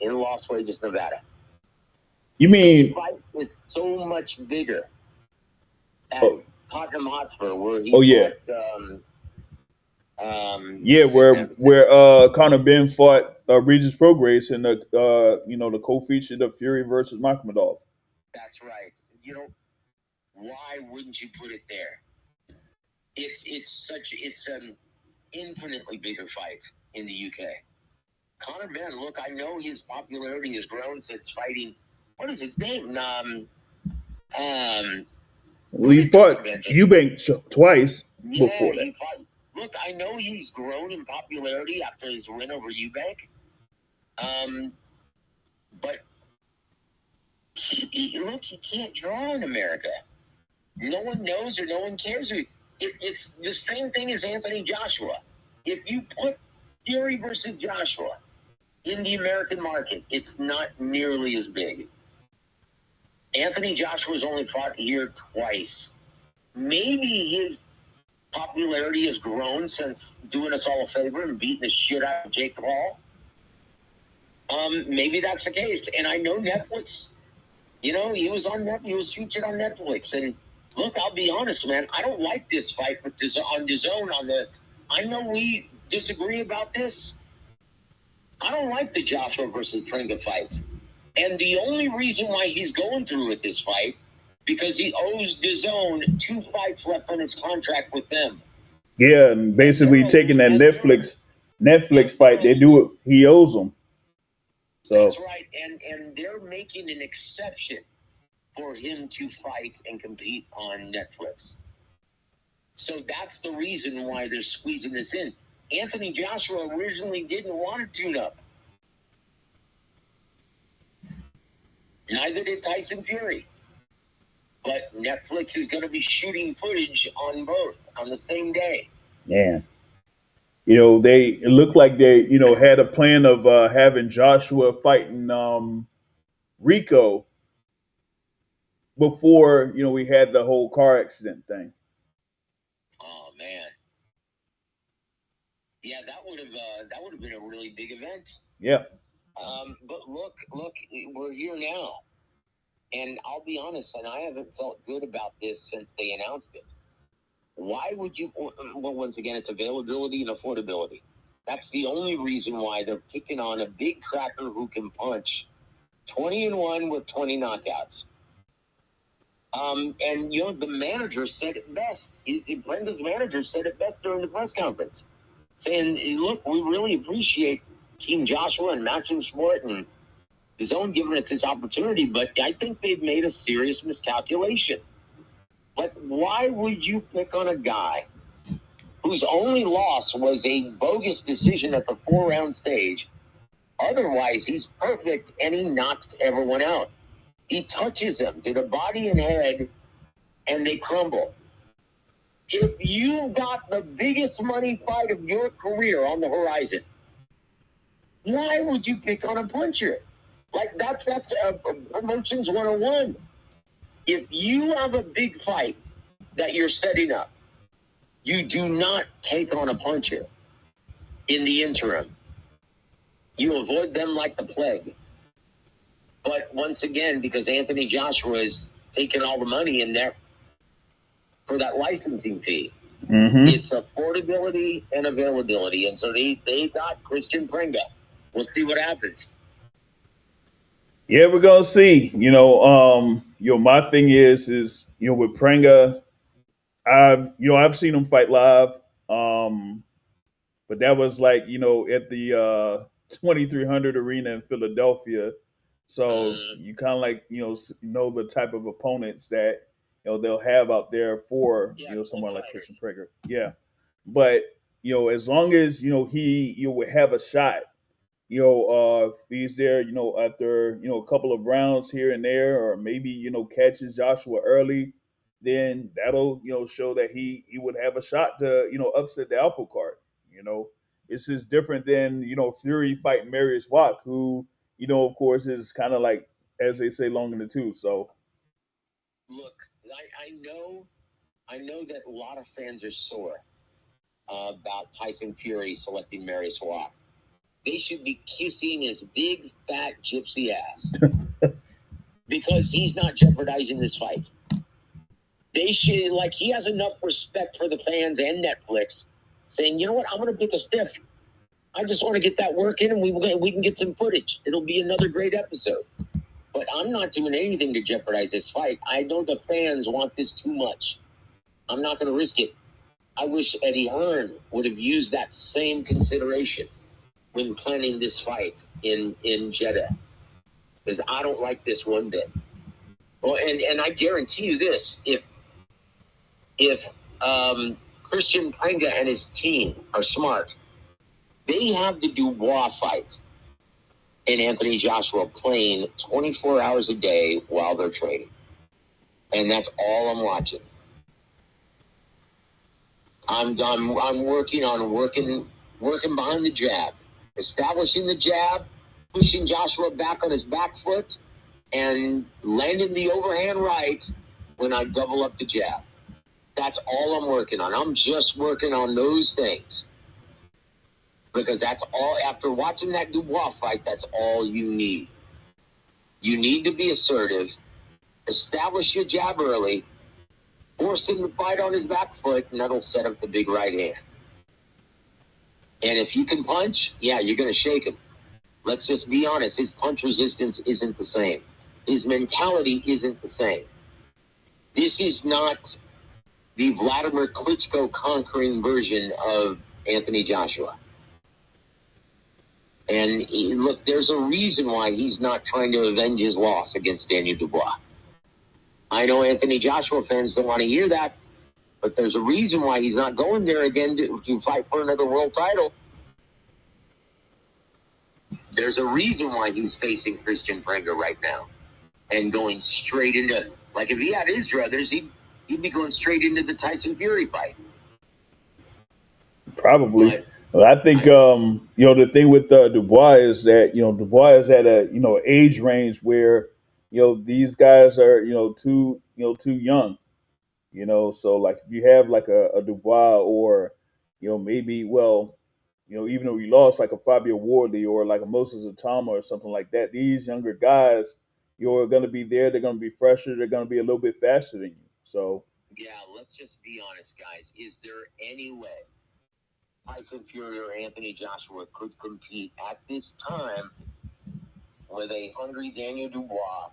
in Las Vegas, Nevada? You mean the fight is so much bigger at Tottenham Hotspur, where he where Conor Benn fought Regis Prograis in the the co-featured of Fury versus Makhmudov. That's right. Why wouldn't you put it there? It's an infinitely bigger fight in the UK. Conor Benn, look, I know his popularity has grown since fighting. What is his name? He fought Eubank twice before that. Look, I know he's grown in popularity after his win over Eubank. But he can't draw in America. No one knows or no one cares. It's the same thing as Anthony Joshua. If you put Fury versus Joshua in the American market, it's not nearly as big. Anthony Joshua's only fought here twice. Maybe his popularity has grown since doing us all a favor and beating the shit out of Jake Paul. Maybe that's the case. And I know Netflix, he was featured on Netflix. And look, I'll be honest, man, I don't like this fight on Dazn. I know we disagree about this. I don't like the Joshua versus Pringa fight. And the only reason why he's going through with this fight, because he owes Dazn 2 fights left on his contract with them. Yeah, and basically taking that Netflix fight, they do it. He owes them. So that's right, and they're making an exception for him to fight and compete on Netflix. So that's the reason why they're squeezing this in. Anthony Joshua originally didn't want to tune up. Neither did Tyson Fury. But Netflix is going to be shooting footage on both on the same day. Yeah. It looked like they, had a plan of having Joshua fighting Rico before, we had the whole car accident thing. Oh man. Yeah, that would have been a really big event. Yeah. But look, we're here now. And I'll be honest, and I haven't felt good about this since they announced it. Why would you? Well, once again, it's availability and affordability. That's the only reason why they're picking on a big cracker who can punch. 20-1 with 20 knockouts. And the manager said it best. Brenda's manager said it best during the press conference, saying, "Look, we really appreciate Team Joshua and Matching Sport and Dazn giving us this opportunity, but I think they've made a serious miscalculation. But why would you pick on a guy whose only loss was a bogus decision at the 4-round stage? Otherwise, he's perfect, and he knocks everyone out. He touches them to the body and head, and they crumble. If you've got the biggest money fight of your career on the horizon, why would you pick on a puncher? Like, that's promotions 101. If you have a big fight that you're setting up, you do not take on a puncher in the interim. You avoid them like the plague. But once again, because Anthony Joshua is taking all the money in there for that licensing fee, it's affordability and availability. And so they got Christian Pringa. We'll see what happens. Yeah, we're gonna see. My thing is with Prenga, I've seen him fight live. But that was like, at the 2300 arena in Philadelphia. So you kind of like, know the type of opponents that, they'll have out there for, someone like Christian Prager. Yeah. But, as long as, he, would have a shot, if he's there, after, a couple of rounds here and there, or maybe, catches Joshua early, then that'll, show that he would have a shot to, upset the apple cart. You know, it's just different than, Fury fighting Marius Wack, who, of course, is kind of like, as they say, long in the tooth. So, look, I know that a lot of fans are sore about Tyson Fury selecting Marius Wack. They should be kissing his big, fat gypsy ass because he's not jeopardizing this fight. They should, he has enough respect for the fans and Netflix, saying, you know what, I'm going to pick a stiff. I just want to get that work in, and we can get some footage. It'll be another great episode. But I'm not doing anything to jeopardize this fight. I know the fans want this too much. I'm not going to risk it. I wish Eddie Hearn would have used that same consideration when planning this fight in Jeddah, because I don't like this one bit. Well, and I guarantee you this: if Christian Prenga and his team are smart, they have the Dubois fight and Anthony Joshua playing 24 hours a day while they're training, and that's all I'm watching. I'm working behind the jab, establishing the jab, pushing Joshua back on his back foot, and landing the overhand right when I double up the jab. That's all I'm working on. I'm just working on those things. Because that's all, after watching that Dubois fight, that's all you need. You need to be assertive, establish your jab early, force him to fight on his back foot, and that'll set up the big right hand. And if you can punch, yeah, you're going to shake him. Let's just be honest. His punch resistance isn't the same. His mentality isn't the same. This is not the Vladimir Klitschko conquering version of Anthony Joshua. And look, there's a reason why he's not trying to avenge his loss against Daniel Dubois. I know Anthony Joshua fans don't want to hear that, but there's a reason why he's not going there again to fight for another world title. There's a reason why he's facing Christian Prenga right now and going straight into, like, if he had his druthers, he'd be going straight into the Tyson Fury fight. Probably. Well, I think the thing with Dubois is that Dubois is at a age range where these guys are too young. So like if you have like a Dubois or maybe even though we lost like a Fabio Wardley or like a Moses Atama or something like that, these younger guys you're going to be there. They're going to be fresher. They're going to be a little bit faster than you. So yeah, let's just be honest, guys. Is there any way Tyson Fury or Anthony Joshua could compete at this time with a hungry Daniel Dubois,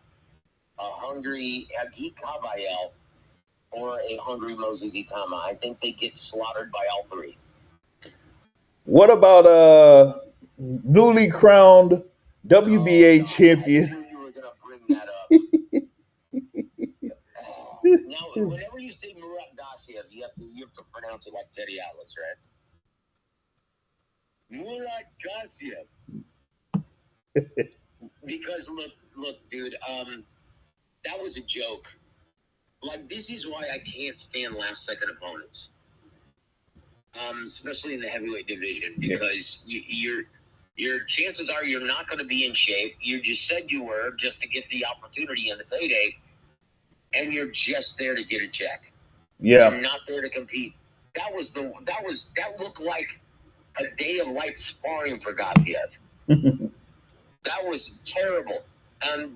a hungry Agi Kabayel, or a hungry Moses Itama. I think they get slaughtered by all three. What about newly crowned WBA champion? I knew you were gonna bring that up. Now, whenever you say Murat Gassiev, you have to pronounce it like Teddy Atlas, right? Murat Gassiev. Because look, dude, that was a joke. Like, this is why I can't stand last second opponents. Especially in the heavyweight division, because your chances are you're not going to be in shape. You just said you were just to get the opportunity and the payday, and you're just there to get a check. Yeah, You're not there to compete. That looked like a day of light sparring for Gassiev. That was terrible.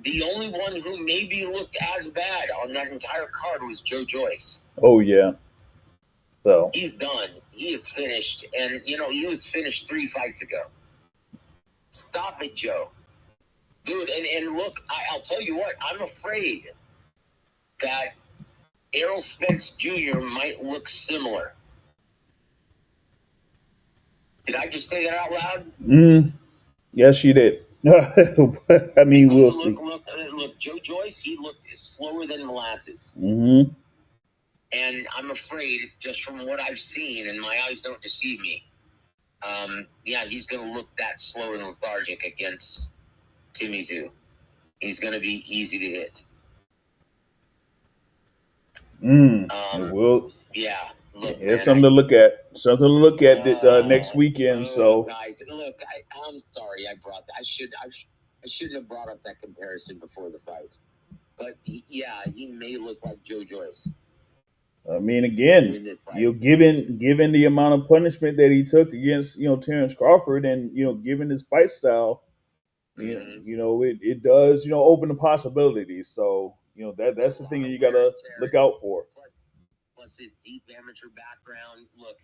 The only one who maybe looked as bad on that entire card was Joe Joyce. Oh yeah. So he's done. He is finished, and he was finished 3 fights ago. Stop it, Joe, dude. And look, I'll tell you what. I'm afraid that Errol Spence Jr. might look similar. Did I just say that out loud? Yes, you did. I mean, we'll see. Look, Joe Joyce, he looked slower than molasses. Mm-hmm. And I'm afraid, just from what I've seen, and my eyes don't deceive me, he's going to look that slow and lethargic against Tim Tszyu. He's going to be easy to hit. Yeah. Look, it's something to look at. Something to look at next weekend. So, guys, look, I'm sorry I brought that. I shouldn't have brought up that comparison before the fight. But he may look like Joe Joyce. I mean, again, given the amount of punishment that he took against Terrence Crawford, and given his fight style, it does open the possibilities. So that's the thing that you got to look out for. Plus his deep amateur background. Look,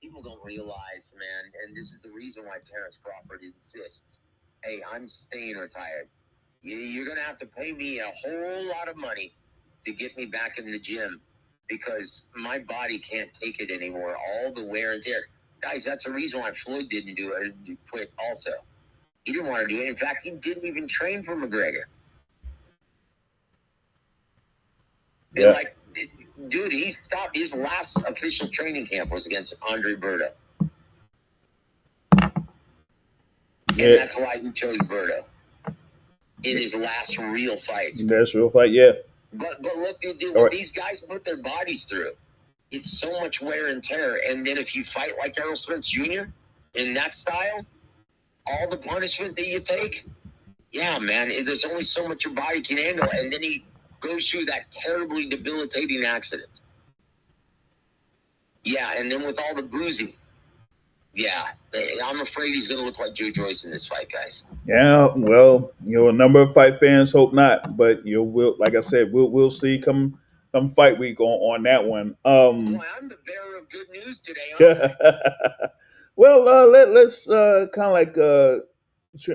people don't realize, man, and this is the reason why Terrence Crawford insists, hey, I'm staying retired. You're going to have to pay me a whole lot of money to get me back in the gym, because my body can't take it anymore. All the wear and tear. Guys, that's the reason why Floyd didn't do it, quit also. He didn't want to do it. In fact, he didn't even train for McGregor. Yeah. Dude, he stopped. His last official training camp was against Andre Berto. And that's why he chose Berto in his last real fight. That's real fight, yeah. But look, what these guys put their bodies through. It's so much wear and tear. And then if you fight like Errol Spence Jr. in that style, all the punishment that you take, yeah, man, there's only so much your body can handle. And then he goes through that terribly debilitating accident. Yeah, and then with all the bruising. Yeah, I'm afraid he's going to look like Joe Joyce in this fight, guys. Yeah, well, a number of fight fans hope not, but we'll, like I said, we'll see come fight week on that one. Boy, I'm the bearer of good news today, aren't I? Well, let's kind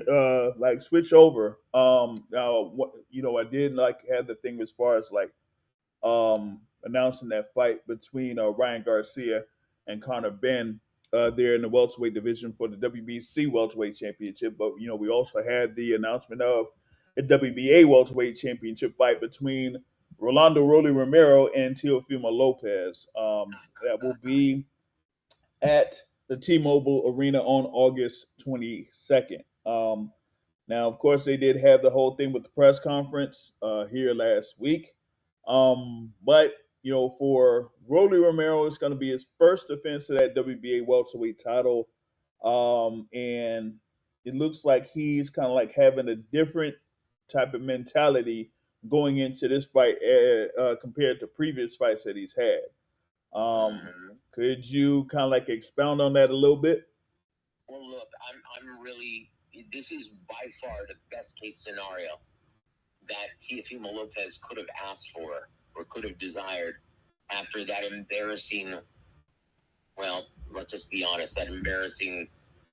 of like switch over. I did have the thing as far as announcing that fight between Ryan Garcia and Conor Benn there in the welterweight division for the WBC welterweight championship. But we also had the announcement of the WBA welterweight championship fight between Rolando Rolly Romero and Teofimo Lopez. That will be at the T-Mobile Arena on August 22nd. Now, of course, they did have the whole thing with the press conference here last week. But for Rolly Romero, it's going to be his first defense of that WBA welterweight title, and it looks like he's kind of like having a different type of mentality going into this fight compared to previous fights that he's had. Could you kind of like expound on that a little bit? Well, look, I'm really. This is by far the best case scenario that Teofimo Lopez could have asked for or could have desired after that embarrassing, well, let's just be honest, that embarrassing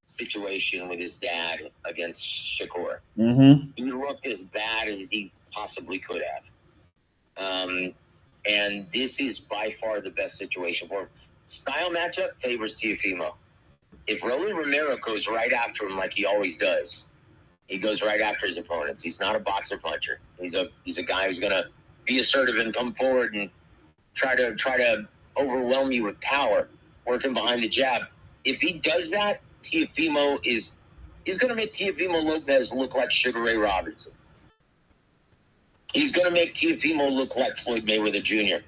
situation with his dad against Shakur. Mm-hmm. He looked as bad as he possibly could have. And this is by far the best situation for him. Style matchup favors Teofimo. If Rolly Romero goes right after him like he always does, he goes right after his opponents. He's not a boxer puncher. He's a guy who's gonna be assertive and come forward and try to overwhelm you with power, working behind the jab. If he does that, Teofimo is gonna make Teofimo Lopez look like Sugar Ray Robinson. He's gonna make Teofimo look like Floyd Mayweather Jr.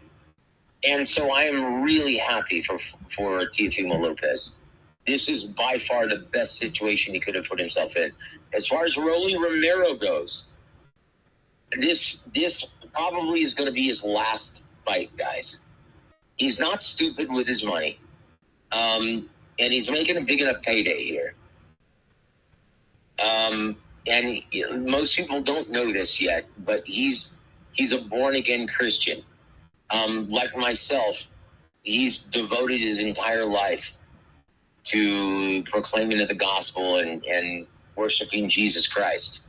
And so I am really happy for Teofimo Lopez. This is by far the best situation he could have put himself in. As far as Rolly Romero goes, this probably is going to be his last fight, guys. He's not stupid with his money. And he's making a big enough payday here. And most people don't know this yet, but he's a born-again Christian. Like myself, he's devoted his entire life to proclaiming of the gospel and worshiping Jesus Christ.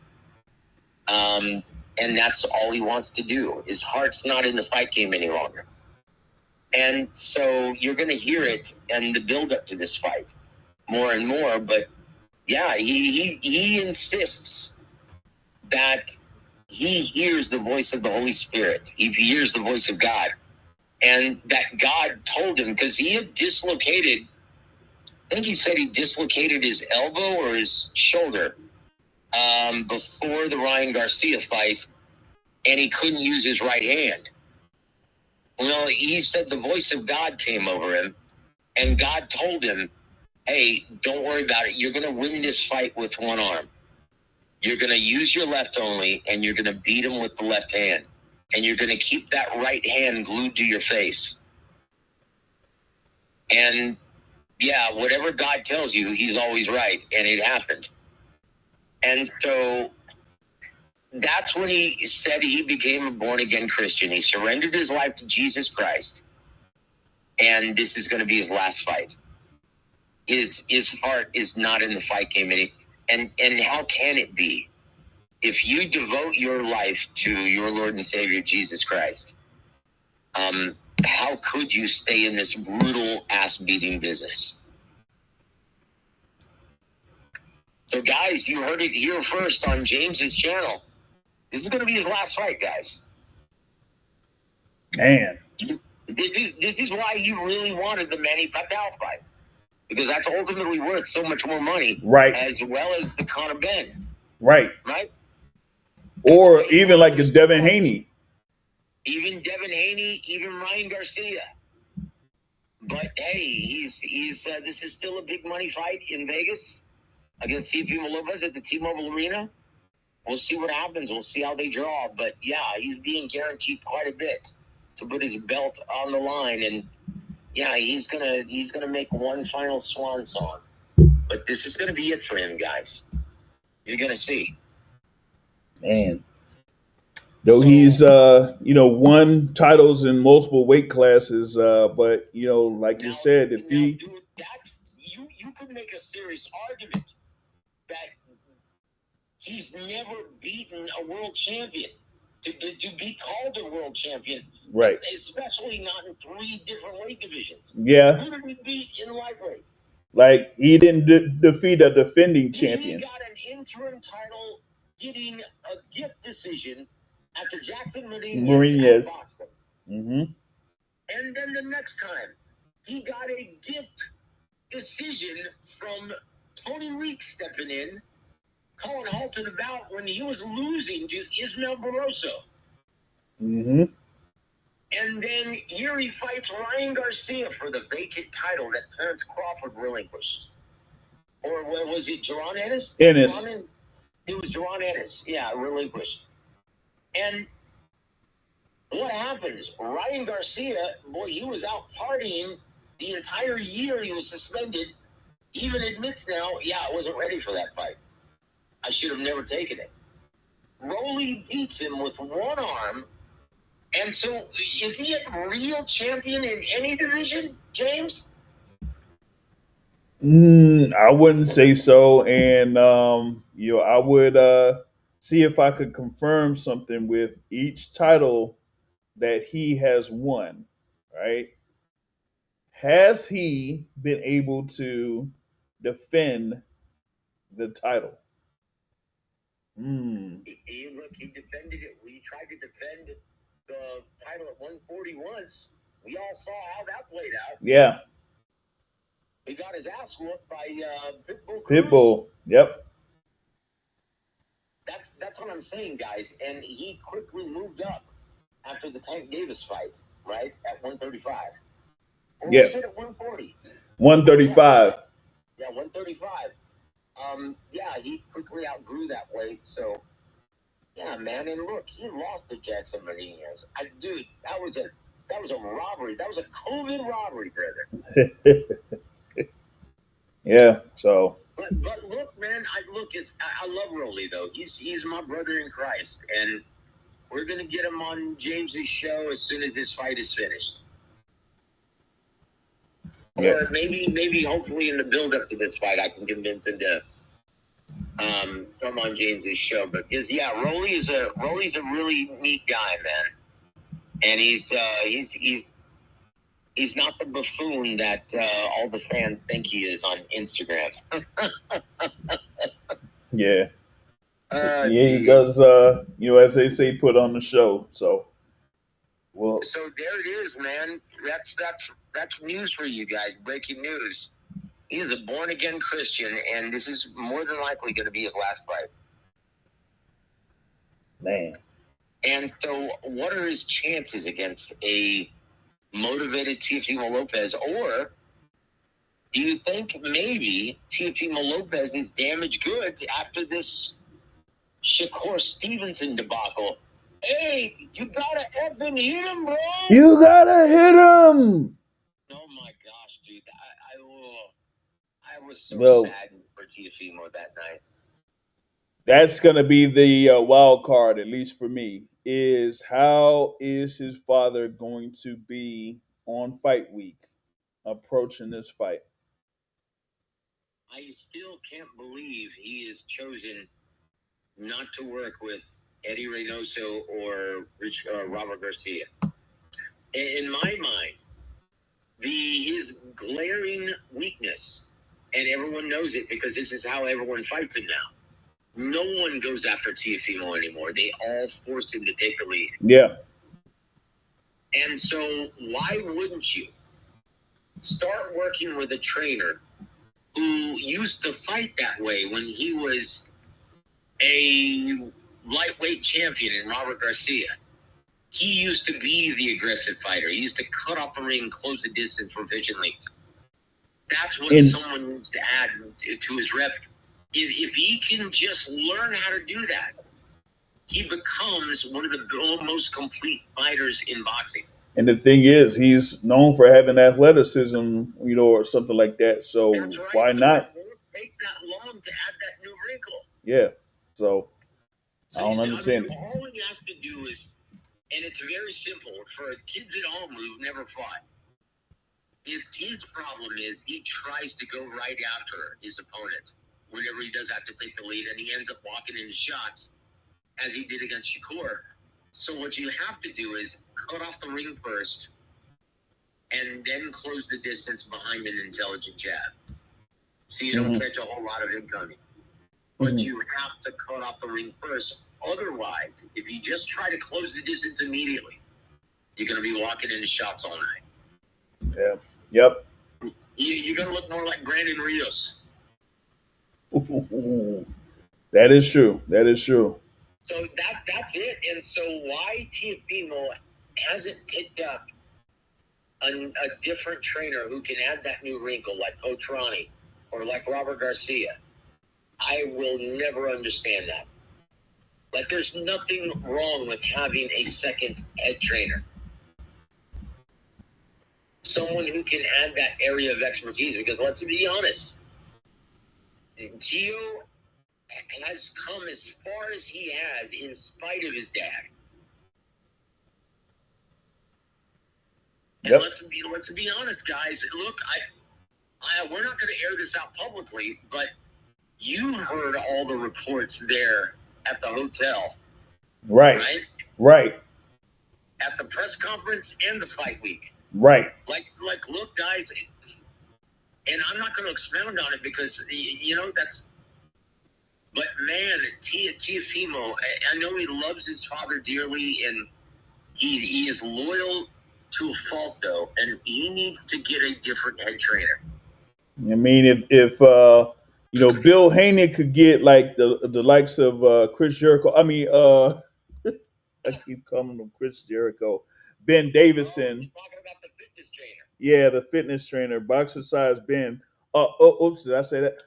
And that's all he wants to do. His heart's not in the fight game any longer. And so you're going to hear it and the build up to this fight more and more. But yeah, he insists that he hears the voice of the Holy Spirit. He hears the voice of God. And that God told him, because he had dislocated, I think he said he dislocated his elbow or his shoulder before the Ryan Garcia fight, and he couldn't use his right hand. Well, he said the voice of God came over him, and God told him, hey, don't worry about it. You're going to win this fight with one arm. You're going to use your left only, and you're going to beat him with the left hand. And you're going to keep that right hand glued to your face. And yeah, whatever God tells you, he's always right. And it happened. And so that's when he said he became a born-again Christian. He surrendered his life to Jesus Christ. And this is going to be his last fight. His heart is not in the fight game. And how can it be? If you devote your life to your Lord and Savior, Jesus Christ, how could you stay in this brutal ass-beating business? So, guys, you heard it here first on James's channel. This is going to be his last fight, guys. Man. This is why he really wanted the Manny Pacquiao fight. Because that's ultimately worth so much more money. Right. As well as the Conor Ben. Right. Right? Or even like a Devin Haney. Even Devin Haney, even Ryan Garcia. But hey, this is still a big money fight in Vegas against Teofimo Lopez at the T-Mobile Arena. We'll see what happens. We'll see how they draw. But yeah, he's being guaranteed quite a bit to put his belt on the line. And yeah, he's gonna make one final swan song. But this is gonna be it for him, guys. You're gonna see. Man. Though he's won titles in multiple weight classes, but like you said, if he dude, you could make a serious argument that he's never beaten a world champion to be called a world champion, right? Especially not in 3 different weight divisions. Yeah. Who did he beat in lightweight? Like he didn't defeat a defending champion. He got an interim title, getting a gift decision after Jackson Mourinho's boxing. Mm-hmm. And then the next time, he got a gift decision from Tony Weeks stepping in, calling halt to the bout when he was losing to Ismael Barroso. Mm-hmm. And then here he fights Ryan Garcia for the vacant title that Terrence Crawford relinquished. Or was it Jaron Ennis? Ennis. It was Jaron Ennis. Yeah, relinquished. And what happens? Ryan Garcia, boy, he was out partying the entire year he was suspended. Even admits now, yeah, I wasn't ready for that fight. I should have never taken it. Rolly beats him with one arm. And so, is he a real champion in any division, James? I wouldn't say so, and I would see if I could confirm something with each title that he has won. Right? Has he been able to defend the title? He defended it. We tried to defend the title at 140 once. We all saw how that played out. Yeah. He got his ass whooped by Pitbull Cruz. Pitbull. Yep. That's what I'm saying, guys. And he quickly moved up after the Tank Davis fight, right? At 135. Or was it at 140? 135. Yeah, 135. Yeah, he quickly outgrew that weight. So, yeah, man. And look, he lost to Jackson Martinez. Dude, that was a robbery. That was a COVID robbery, brother. Yeah. So. But look, man. I love Rolly though. He's my brother in Christ, and we're gonna get him on James's show as soon as this fight is finished. Yeah. Or maybe hopefully in the build up to this fight, I can convince him to come on James's show. But Rolly's a really neat guy, man, and he's not the buffoon that all the fans think he is on Instagram. Yeah. He does, as they say, put on the show. So, well. So there it is, man. That's news for you guys. Breaking news. He is a born-again Christian, and this is more than likely going to be his last fight. Man. And so what are his chances against a motivated Teofimo Lopez? Or do you think maybe Teofimo Lopez is damaged goods after this Shakur Stevenson debacle? Hey, you gotta effing hit him, bro! You gotta hit him! Oh my gosh, dude. I was so saddened for Teofimo that night. That's gonna be the wild card, at least for me, is how is his father going to be on fight week approaching this fight? I still can't believe he has chosen not to work with Eddie Reynoso or Robert Garcia. In my mind, his glaring weakness, and everyone knows it because this is how everyone fights him now. No one goes after Teofimo anymore. They all forced him to take the lead. Yeah. And so why wouldn't you start working with a trainer who used to fight that way when he was a lightweight champion in Robert Garcia? He used to be the aggressive fighter. He used to cut off the ring, close the distance proficiently. That's what someone needs to add to his rep. If he can just learn how to do that, he becomes one of the most complete fighters in boxing. And the thing is, he's known for having athleticism, or something like that. So that's right. Why not? It won't take that long to add that new wrinkle. Yeah. So I don't understand. All he has to do is, and it's very simple for kids at home who've never fought. His problem is he tries to go right after his opponent whenever he does have to take the lead, and he ends up walking into shots as he did against Shakur. So what you have to do is cut off the ring first and then close the distance behind an intelligent jab. So you don't catch a whole lot of incoming. But you have to cut off the ring first. Otherwise, if you just try to close the distance immediately, you're going to be walking into shots all night. Yeah. Yep. You're going to look more like Brandon Rios. That is true. That is true. So that's it. And so why Teofimo hasn't picked up a different trainer who can add that new wrinkle like Coach Ronnie or like Robert Garcia, I will never understand that. Like, there's nothing wrong with having a second head trainer. Someone who can add that area of expertise, because let's be honest, Tszyu has come as far as he has in spite of his dad. And let's be honest, guys. Look, we're not going to air this out publicly, but you heard all the reports there at the hotel. Right. At the press conference and the fight week. Right. Like, look, guys, and I'm not going to expound on it because, that's... But, man, Teofimo, I know he loves his father dearly, and he is loyal to a fault, though, and he needs to get a different head trainer. I mean, if Bill Haney could get like the likes of Chris Jericho. I mean, I keep calling him Chris Jericho. Ben Davison. You're talking about the fitness trainer. Yeah, the fitness trainer, boxer size Ben. Oops, did I say that?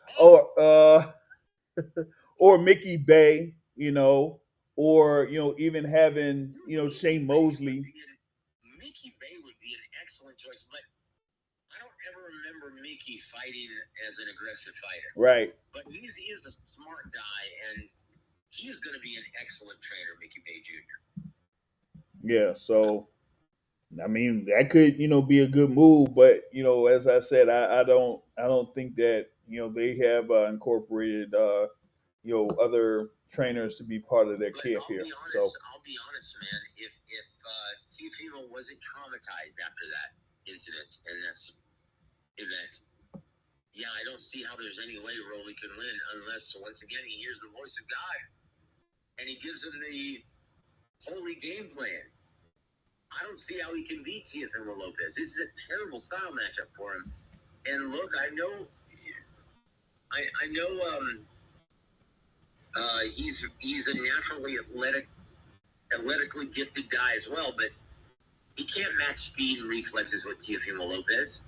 Or Mickey Bay, or even having Shane Mosley. Mickey Bay would be an excellent choice, but I don't ever remember Mickey fighting as an aggressive fighter. Right. But he is a smart guy, and he is going to be an excellent trainer, Mickey Bay Jr. Yeah, so I mean that could be a good move, but as I said, I don't think that they have incorporated other trainers to be part of their camp here. I'll be honest, man. If Teofimo wasn't traumatized after that incident and that event, yeah, I don't see how there's any way Rolly can win unless once again he hears the voice of God and he gives him the holy game plan. I don't see how he can beat Teofimo Lopez. This is a terrible style matchup for him. And look, I know he's a naturally athletically gifted guy as well, but he can't match speed and reflexes with Teofimo Lopez.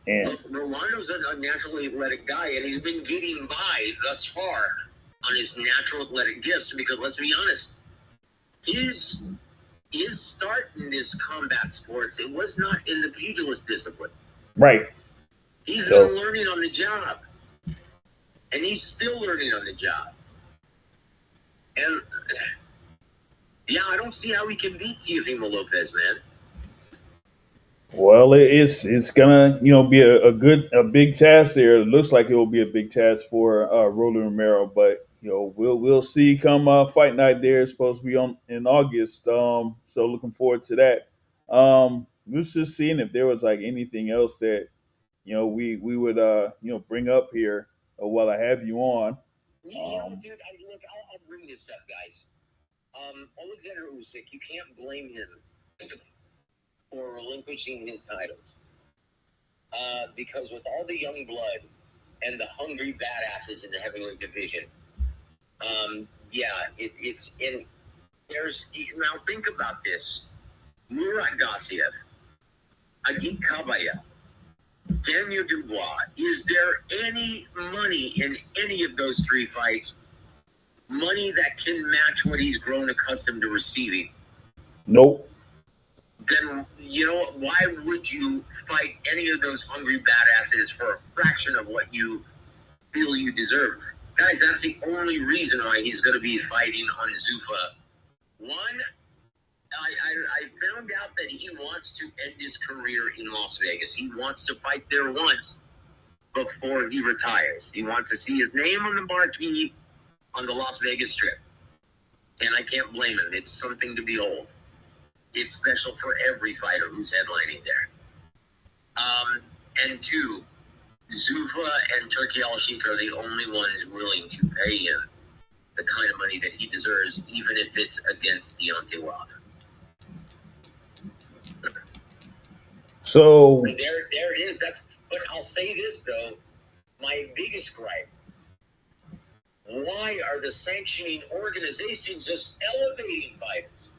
And look, Rolando's a naturally athletic guy, and he's been getting by thus far on his natural athletic gifts because, let's be honest, his start in this combat sports, it was not in the pugilist discipline. Right. He's been learning on the job. And he's still learning on the job. And, yeah, I don't see how he can beat Teofimo Lopez, man. Well, it's gonna be a big task there. It looks like it will be a big task for Rolly Romero, but we'll see come fight night there. It's supposed to be in August. So looking forward to that. We was just seeing if there was like anything else that we would bring up here while I have you on. Dude, I'll bring this up, guys. Alexander Usyk, you can't blame him for relinquishing his titles. Because with all the young blood and the hungry badasses in the heavyweight division, it's in. Now think about this: Murat Gassiev, Agit Kabaya, Daniel Dubois. Is there any money in any of those three fights? Money that can match what he's grown accustomed to receiving? Nope. Then why would you fight any of those hungry badasses for a fraction of what you feel you deserve? Guys, that's the only reason why he's going to be fighting on Zuffa. One, I found out that he wants to end his career in Las Vegas. He wants to fight there once before he retires. He wants to see his name on the marquee on the Las Vegas Strip. And I can't blame him. It's something to behold. It's special for every fighter who's headlining there. And two, Zuffa and Turki Al-Sheikh are the only ones willing to pay him the kind of money that he deserves, even if it's against Deontay Wilder. So there it is. But I'll say this though, my biggest gripe: why are the sanctioning organizations just elevating fighters?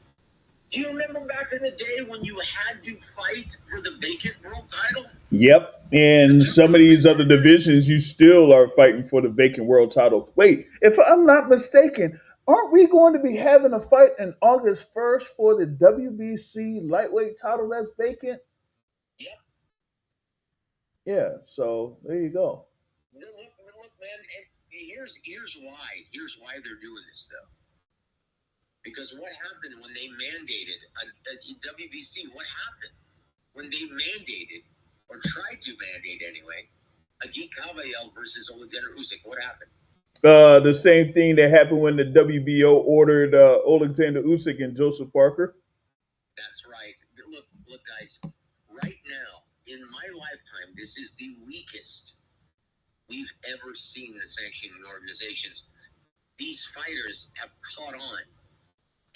Do you remember back in the day when you had to fight for the vacant world title? Yep. And some of these other divisions, you still are fighting for the vacant world title. Wait, if I'm not mistaken, aren't we going to be having a fight in August 1st for the WBC lightweight title that's vacant? Yep. Yeah, so there you go. Look, man, and here's why they're doing this, though. Because what happened when they mandated a WBC? What happened? when they mandated, or tried to mandate anyway, Agi Kabayel versus Alexander Usyk. What happened? The same thing that happened when the WBO ordered Alexander Usyk and Joseph Parker. That's right. Look, guys. Right now, in my lifetime, this is the weakest we've ever seen the sanctioning organizations. These fighters have caught on,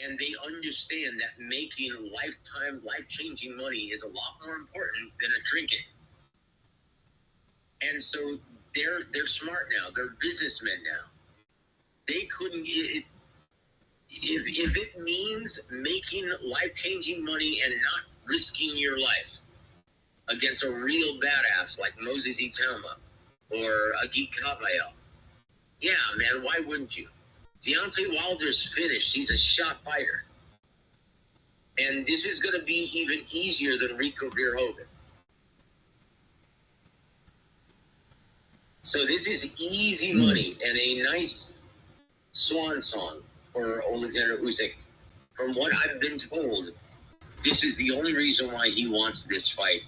and they understand that making lifetime, life-changing money is a lot more important than a trinket. And so they're smart now. They're businessmen now. They couldn't. If it means making life-changing money and not risking your life against a real badass like Moses Itama or Agi Kabayel, yeah, man, why wouldn't you? Deontay Wilder's finished. He's a shot fighter. And this is going to be even easier than Rico Verhoeven. So this is easy money and a nice swan song for Alexander Usyk. From what I've been told, this is the only reason why he wants this fight.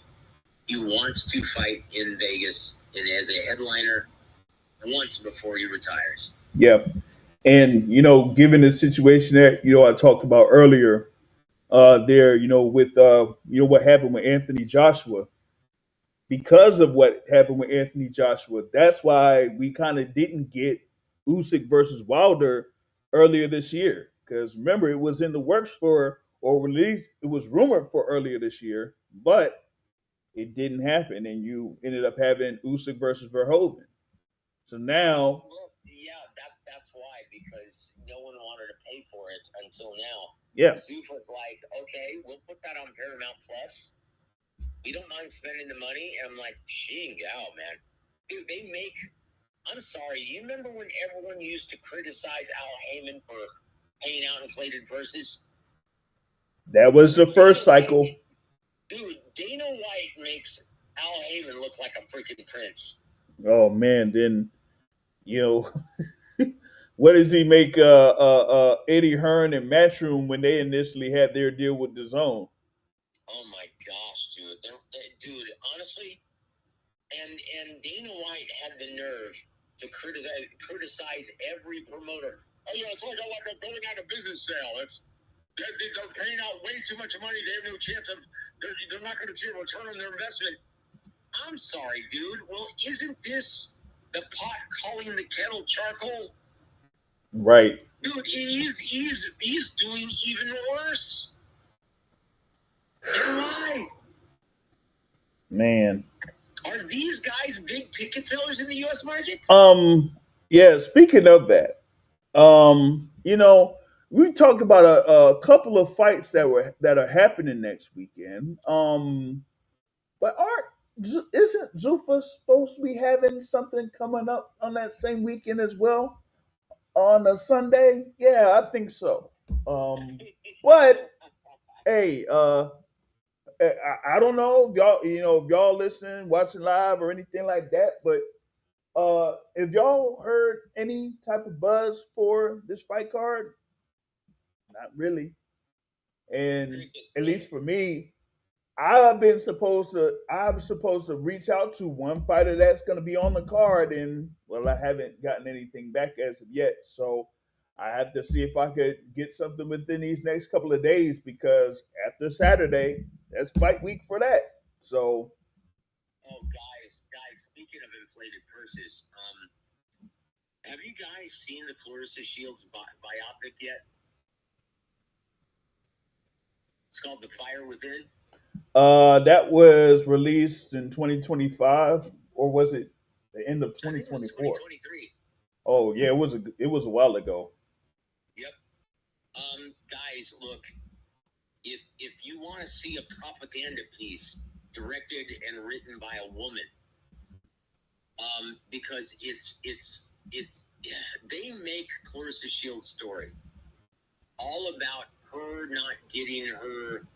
He wants to fight in Vegas and as a headliner once before he retires. Yep. And, given the situation that, I talked about earlier, there, with, what happened with Anthony Joshua, because of what happened with Anthony Joshua, that's why we kind of didn't get Usyk versus Wilder earlier this year. Because remember, it was in the works for, or at least it was rumored for earlier this year, but it didn't happen. And you ended up having Usyk versus Verhoeven. So now, that's why, because no one wanted to pay for it until now. Yeah. Zuffa's like, okay, we'll put that on Paramount Plus. We don't mind spending the money. And I'm like, man. Dude, they make, I'm sorry, you remember when everyone used to criticize Al Heyman for paying out inflated purses? That was the first cycle. Dude, Dana White makes Al Heyman look like a freaking prince. Oh, man, then, what does he make Eddie Hearn and Matchroom when they initially had their deal with Dazn? Oh my gosh, dude! Dude, honestly, and Dana White had the nerve to criticize every promoter. Oh, it's like a going out of business sale. They're paying out way too much money. They have no chance of. They're not going to see a return on their investment. I'm sorry, dude. Well, isn't this the pot calling the kettle charcoal? Right. Dude, he's doing even worse. And why? Man. Are these guys big ticket sellers in the U.S. market? Yeah, speaking of that, we talked about a couple of fights that are happening next weekend. But isn't Zuffa supposed to be having something coming up on that same weekend as well? On a Sunday? Yeah, I think so. But hey, I don't know if y'all listening, watching live or anything like that, but if y'all heard any type of buzz for this fight card, not really. And at least for me, I'm supposed to reach out to one fighter that's going to be on the card, and well, I haven't gotten anything back as of yet. So I have to see if I could get something within these next couple of days, because after Saturday, that's fight week for that. So, guys, speaking of inflated purses, have you guys seen the Clarissa Shields biopic yet? It's called The Fire Within. That was released in 2025, or was it the end of 2024? 2023. Oh yeah, it was a while ago. Yep. Guys, look, if you want to see a propaganda piece directed and written by a woman, because it's they make Clarissa Shields' story all about her not getting her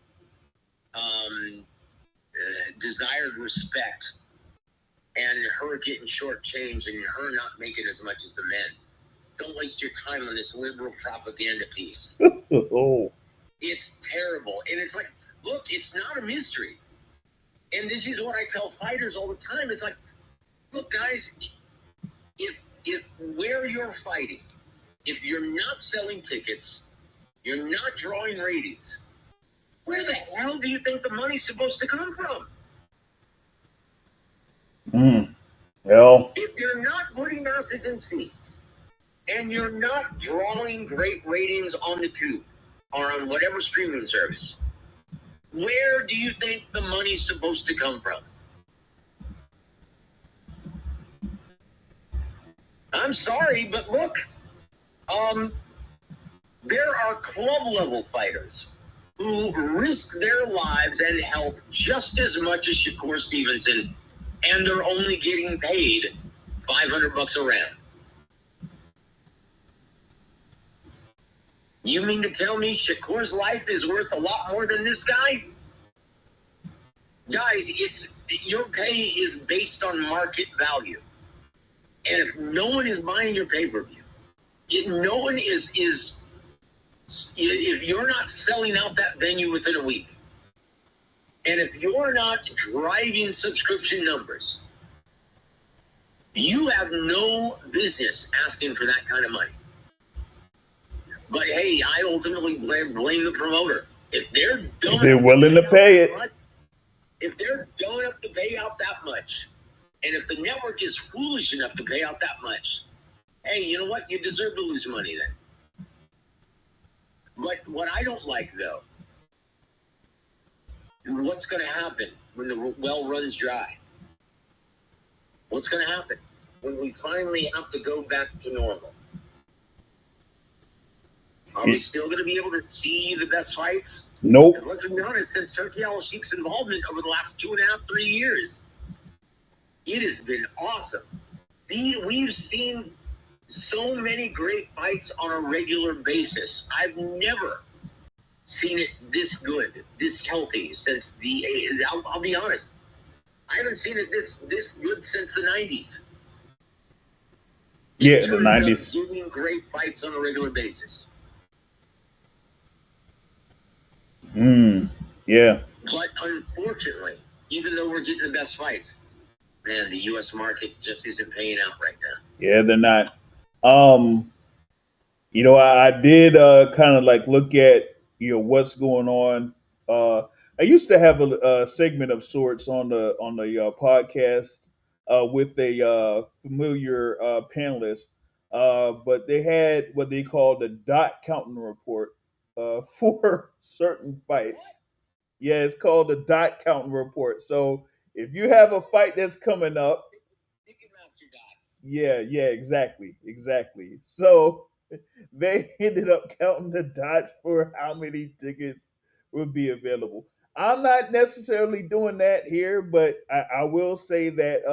desired respect, and her getting shortchanged, and her not making as much as the men. Don't waste your time on this liberal propaganda piece. Oh. It's terrible. And it's like, look, it's not a mystery. And this is what I tell fighters all the time. It's like, look, guys, if where you're fighting, if you're not selling tickets, you're not drawing ratings, where the hell do you think the money's supposed to come from? Well, if you're not putting masses in seats and you're not drawing great ratings on the tube or on whatever streaming service, where do you think the money's supposed to come from? I'm sorry, but look, there are club level fighters who risk their lives and health just as much as Shakur Stevenson, and they're only getting paid $500 a round. You mean to tell me Shakur's life is worth a lot more than this guy? Guys, your pay is based on market value. And if no one is buying your pay-per-view, if no one if you're not selling out that venue within a week, and if you're not driving subscription numbers, you have no business asking for that kind of money. But hey, I ultimately blame the promoter. If they're willing to pay it. If they're dumb enough to pay out that much, and if the network is foolish enough to pay out that much, hey, you know what? You deserve to lose money then. But what I don't like, though, what's going to happen when the well runs dry? What's going to happen when we finally have to go back to normal? Are we still going to be able to see the best fights? Nope. Let's be honest, since Turki Al-Sheikh's involvement over the last 2.5, 3 years, it has been awesome. We've seen so many great fights on a regular basis. I've never seen it this good, this healthy since I'll be honest, I haven't seen it this good since the 90s. Yeah, the 90s. Giving great fights on a regular basis. Yeah. But unfortunately, even though we're getting the best fights, man, the U.S. market just isn't paying out right now. Yeah, they're not. I did kind of like look at what's going on. I used to have a segment of sorts on the podcast with a familiar panelist, but they had what they call the dot counting report for certain fights. Yeah, it's called the dot counting report. So if you have a fight that's coming up, Ticketmaster dots. yeah, exactly. So they ended up counting the dots for how many tickets would be available. I'm not necessarily doing that here, but I will say that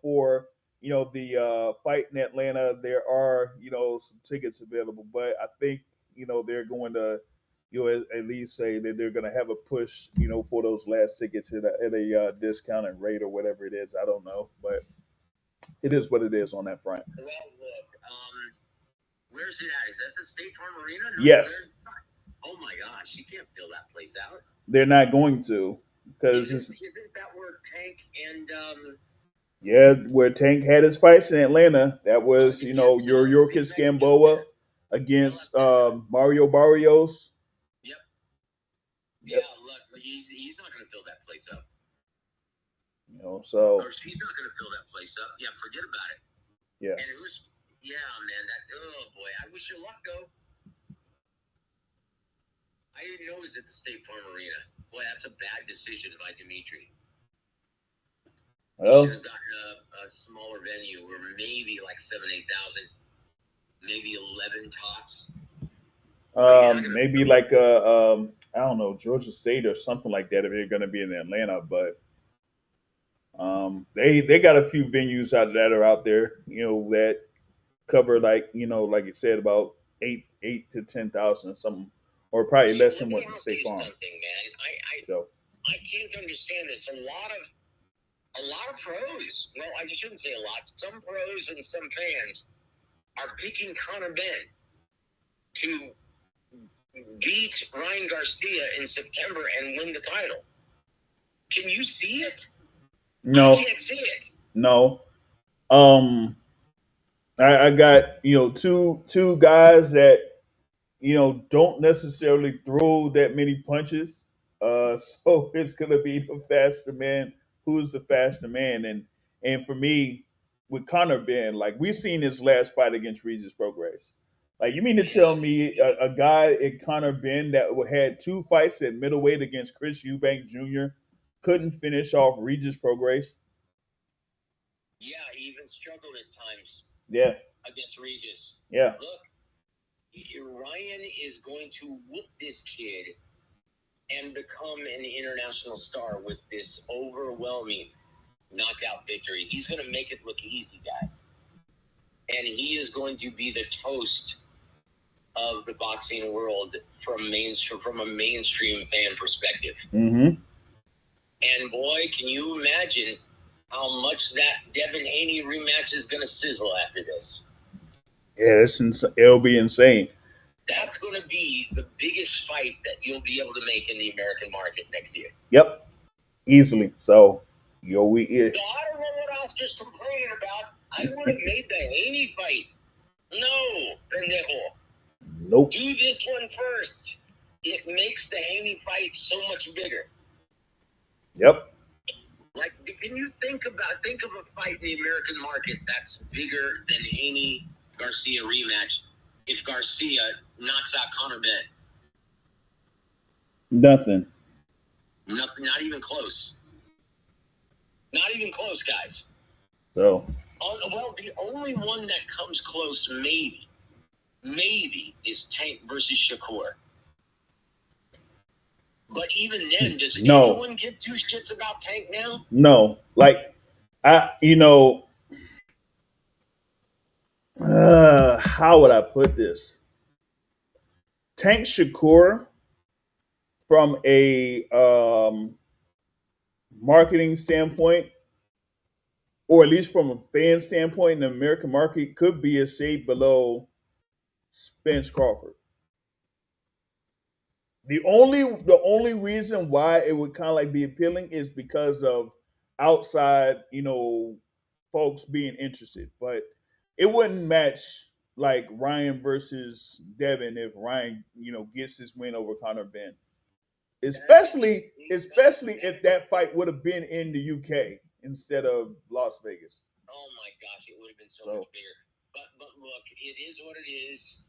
for the fight in Atlanta, there are some tickets available, but I think they're going to at least say that they're going to have a push for those last tickets at a discounted rate or whatever it is. I don't know, but it is what it is on that front. Well, look, where's it at? Is that the State Farm Arena? No, Yes. Oh my gosh, you can't fill that place out. They're not going to because isn't that where Tank and where Tank had his fights in Atlanta. That was Yorkis Gamboa against Mario Barrios. Yep. Yeah, look, he's not going to fill that place up. So or she's not going to fill that place up. Yeah, forget about it. Yeah. And man, oh boy, I wish you luck though. I didn't know it was at the State Farm Arena. Boy, that's a bad decision by Dimitri. Well, should have gotten a smaller venue, or maybe like 7,000-8,000, maybe 11 tops. Maybe like I don't know, Georgia State or something like that if they're going to be in Atlanta, but they got a few venues that are out there, that cover like like you said about 8 to 10,000 or something, or probably less than what the State Farm. Man. I can't understand this. A lot of pros. Well, I shouldn't say a lot. Some pros and some fans are picking Conor Benn to beat Ryan Garcia in September and win the title. Can you see it? No, I can't see it. no. I got two guys that don't necessarily throw that many punches. So it's gonna be the faster man. Who's the faster man? And for me, with Conor Ben, like we've seen his last fight against Regis Prograis. Like you mean to tell me a guy in Conor Ben that had two fights at middleweight against Chris Eubank Jr. couldn't finish off Regis Prograis? Yeah, he even struggled at times. Yeah. Against Regis. Yeah. Look, Ryan is going to whoop this kid and become an international star with this overwhelming knockout victory. He's going to make it look easy, guys. And he is going to be the toast of the boxing world from a mainstream fan perspective. Mm-hmm. And boy, can you imagine how much that Devin Haney rematch is going to sizzle after this? Yeah, it'll be insane. That's going to be the biggest fight that you'll be able to make in the American market next year. Yep, easily. So, So I don't know what Oscar's complaining about. I would have made the Haney fight. No, pendejo. Nope. Do this one first. It makes the Haney fight so much bigger. Yep. Like, can you think of a fight in the American market that's bigger than Haney Garcia rematch if Garcia knocks out Conor Ben? Nothing. Nothing. Not even close. Not even close, guys. So. Well, the only one that comes close, maybe, is Tank versus Shakur. But even then, does anyone give two shits about Tank now? No. Like, how would I put this? Tank Shakur, from a marketing standpoint, or at least from a fan standpoint in the American market, could be a shade below Spence Crawford. The only reason why it would kind of like be appealing is because of outside, folks being interested. But it wouldn't match like Ryan versus Devin if Ryan, gets his win over Conor Ben. Especially if that fight would have been in the UK instead of Las Vegas. Oh my gosh, it would have been so much bigger. But look, it is what it is.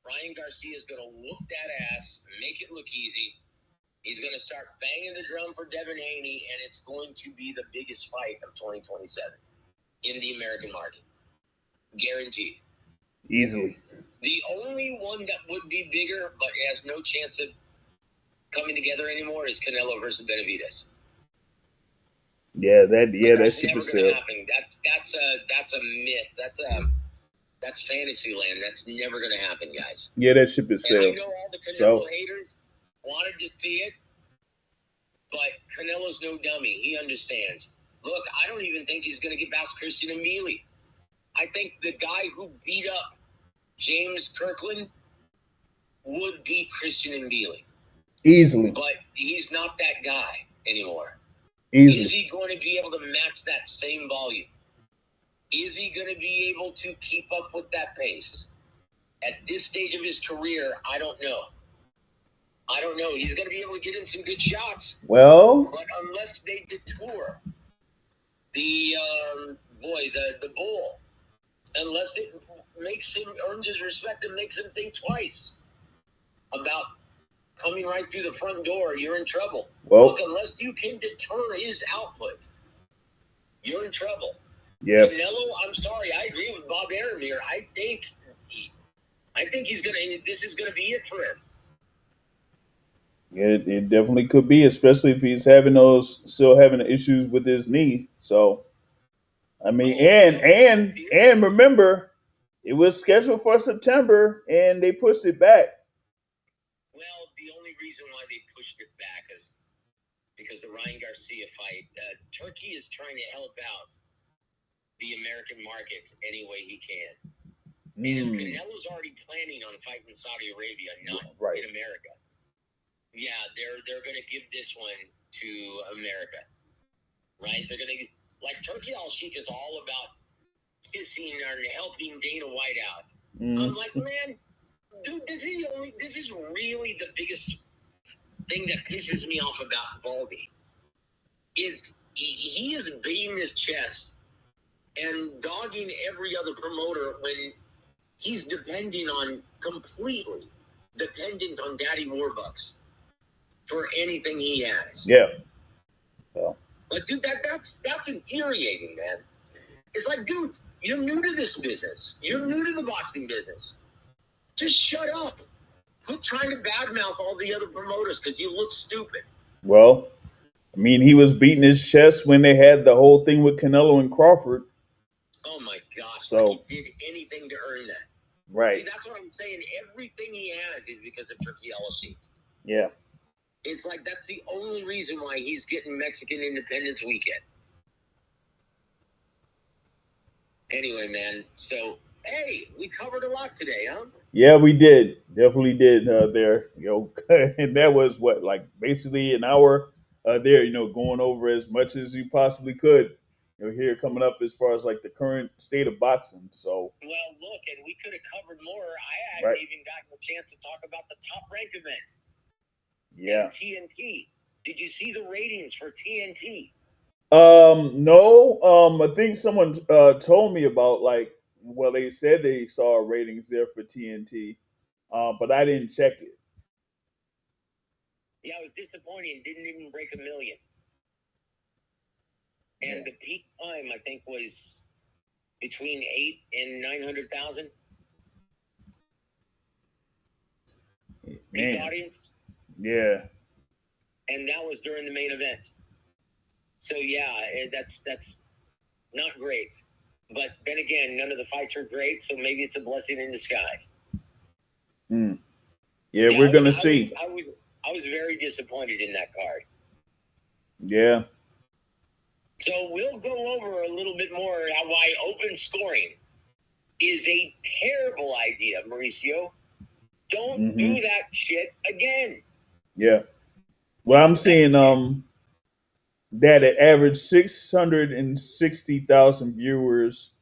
Ryan Garcia is going to whoop that ass, make it look easy. He's going to start banging the drum for Devin Haney, and it's going to be the biggest fight of 2027 in the American market. Guaranteed. Easily. The only one that would be bigger but has no chance of coming together anymore is Canelo versus Benavidez. Yeah, that ship is sailed. That's a myth. That's fantasy land. That's never going to happen, guys. Yeah, that ship is sailed. I know all the Canelo haters wanted to see it, but Canelo's no dummy. He understands. Look, I don't even think he's going to get past Christian Mbili. I think the guy who beat up James Kirkland would beat Christian Mbili. Easily. But he's not that guy anymore. Easily. Is he going to be able to match that same volume? Is he going to be able to keep up with that pace? At this stage of his career, I don't know. He's going to be able to get in some good shots. Well, but unless they detour the bull, unless it makes him earns his respect and makes him think twice about coming right through the front door, you're in trouble. Well, look, unless you can deter his output, you're in trouble. Yeah. Canelo, I'm sorry, I agree with Bob Aramir. I think this is gonna be it for him. Yeah, it definitely could be, especially if he's still having issues with his knee. So, I mean, and remember, it was scheduled for September, and they pushed it back. Well, the only reason why they pushed it back is because the Ryan Garcia fight. Turkey is trying to help out the American market any way he can. And if Canelo's already planning on fighting Saudi Arabia, not in America, yeah, they're going to give this one to America, right? They're going to, like, Turkey Al-Sheikh is all about pissing or helping Dana White out. I'm like, man, dude, this is really the biggest thing that pisses me off about Baldy. It's he is beating his chest and dogging every other promoter when he's completely dependent on Daddy Warbucks for anything he has. Yeah. Well. But dude, that's infuriating, man. It's like, dude, you're new to this business. You're new to the boxing business. Just shut up. Quit trying to badmouth all the other promoters because you look stupid. Well, I mean, he was beating his chest when they had the whole thing with Canelo and Crawford. Oh my gosh! So like he did anything to earn that. Right. See, that's what I'm saying. Everything he has is because of Turkey Al-Sheikh. Yeah. It's like that's the only reason why he's getting Mexican Independence Weekend. Anyway, man. So, hey, we covered a lot today, huh? Yeah, we did. Definitely did there. And that was what, like basically an hour there, going over as much as you possibly could. Here coming up as far as like the current state of boxing. So well, look, and we could have covered more. I hadn't even gotten a chance to talk about the top rank event. Yeah. And TNT. Did you see the ratings for TNT? No. I think someone told me about they said they saw ratings there for TNT, but I didn't check it. Yeah, it was disappointing. Didn't even break 1 million. And the peak time, I think, was between 8 and 900,000. Peak audience. Yeah. And that was during the main event. So yeah, that's not great. But then again, none of the fights are great, so maybe it's a blessing in disguise. Yeah, we're gonna see. I was very disappointed in that card. Yeah. So we'll go over a little bit more why open scoring is a terrible idea, Mauricio. Don't do that shit again. Yeah. Well, I'm seeing that it averaged 660,000 viewers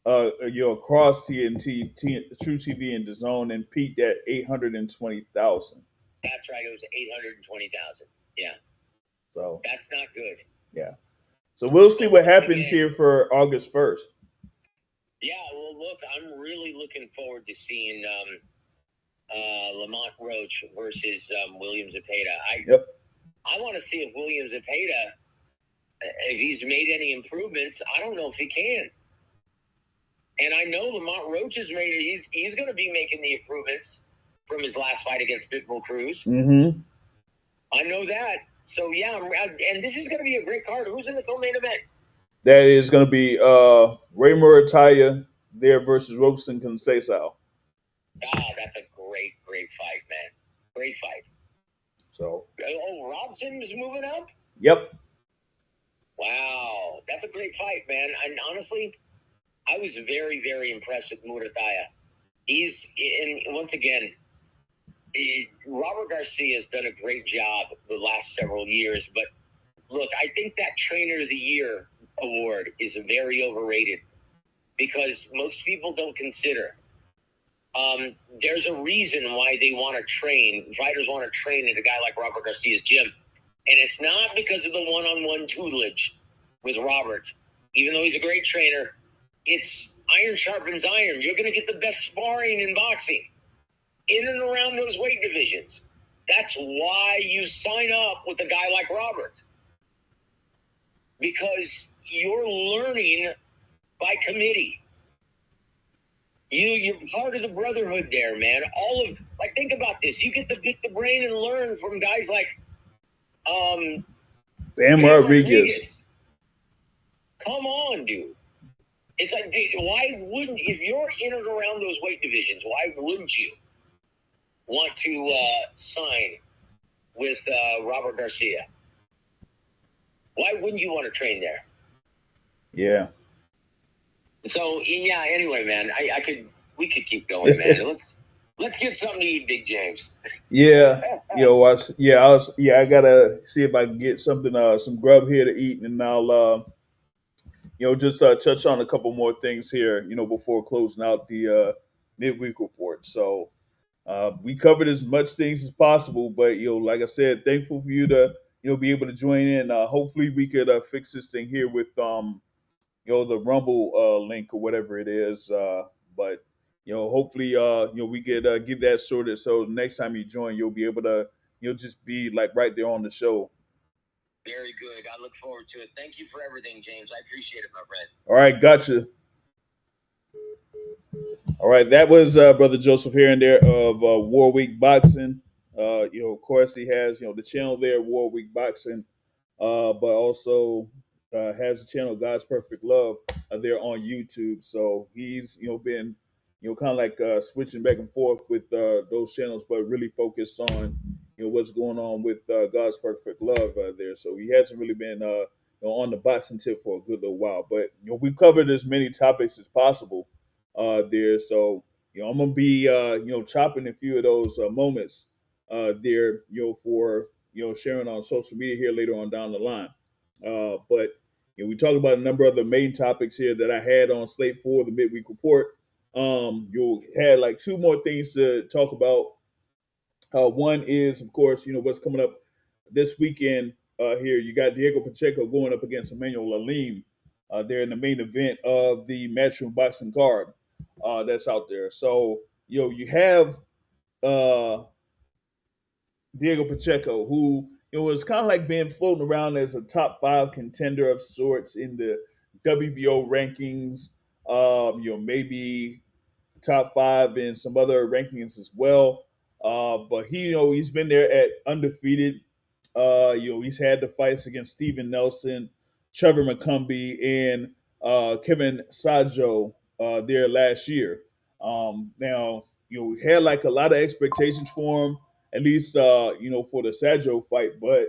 across TNT, True TV, and Dazn, and peaked at 820,000. That's right. It was 820,000. Yeah. So that's not good. Yeah. So we'll see what happens here for August 1st. Yeah. Well, look, I'm really looking forward to seeing Lamont Roach versus William Zepeda. I want to see if William Zepeda, if he's made any improvements. I don't know if he can. And I know Lamont Roach has made it. He's going to be making the improvements from his last fight against Pitbull Cruz. I know that. So, yeah, and this is going to be a great card. Who's in the co-main event? That is going to be Ray Murataya there versus Robson Conceição. That's a great fight, man. Great fight. So. Oh, Robson is moving up? Yep. Wow. That's a great fight, man. And honestly, I was very, very impressed with Murataya. And once again, Robert Garcia has done a great job the last several years. But look, I think that Trainer of the Year award is very overrated because most people don't consider. There's a reason why they want to train. Fighters want to train at a guy like Robert Garcia's gym. And it's not because of the one-on-one tutelage with Robert. Even though he's a great trainer, it's iron sharpens iron. You're going to get the best sparring in boxing in and around those weight divisions. That's why you sign up with a guy like Robert. Because you're learning by committee. You're part of the brotherhood there, man. Think about this. You get to pick the brain and learn from guys like Bam Rodriguez. Come on, dude. It's like, why wouldn't, if you're in and around those weight divisions, why wouldn't you want to sign with Robert Garcia? Why wouldn't you want to train there? Yeah. So, yeah, anyway, man, we could keep going, man. Let's get something to eat, Big James. Yeah, I gotta see if I can get something, some grub here to eat, and I'll, just touch on a couple more things here, before closing out the midweek report. So we covered as much things as possible, but like I said, thankful for you to be able to join in. Hopefully, we could fix this thing here with the Rumble link or whatever it is. But hopefully, we could get that sorted. So next time you join, you'll be able to just be like right there on the show. Very good. I look forward to it. Thank you for everything, James. I appreciate it, my friend. All right, gotcha. All right, that was Brother Joseph here and there of Warwick Boxing. Of course, he has the channel there, Warwick Boxing, but also has the channel God's Perfect Love there on YouTube. So he's been kind of like switching back and forth with those channels, but really focused on what's going on with God's Perfect Love there. So he hasn't really been on the boxing tip for a good little while. But we've covered as many topics as possible there. So I'm gonna be chopping a few of those moments there for sharing on social media here later on down the line. But we talked about a number of the main topics here that I had on slate for the midweek report. You had like two more things to talk about. One is, of course, what's coming up this weekend. Here, you got Diego Pacheco going up against Immanuwel Aleem. They're in the main event of the Matchroom Boxing card that's out there. So, you have uh, Diego Pacheco, who was kind of like being floating around as a top five contender of sorts in the WBO rankings. Maybe top five in some other rankings as well. But he's been there at undefeated. He's had the fights against Steven Nelson, Trevor McCumbee, and Kevin Tszyu there last year. Now we had like a lot of expectations for him, at least for the Tszyu fight, but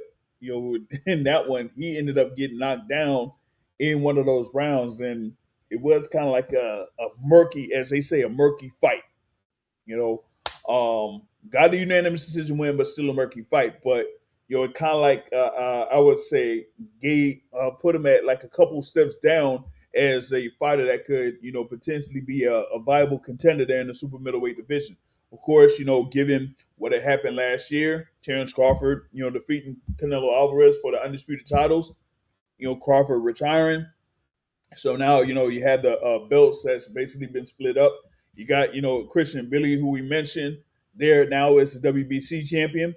in that one he ended up getting knocked down in one of those rounds, and it was kind of like a murky, as they say, a murky fight. You got the unanimous decision win, but still a murky fight. But it kind of like I would say gave put him at like a couple steps down as a fighter that could potentially be a viable contender there in the super middleweight division. Of course, given what had happened last year, Terrence Crawford, defeating Canelo Alvarez for the undisputed titles. Crawford retiring. So now you had the belts that's basically been split up. You got Christian Billy, who we mentioned there now is the WBC champion.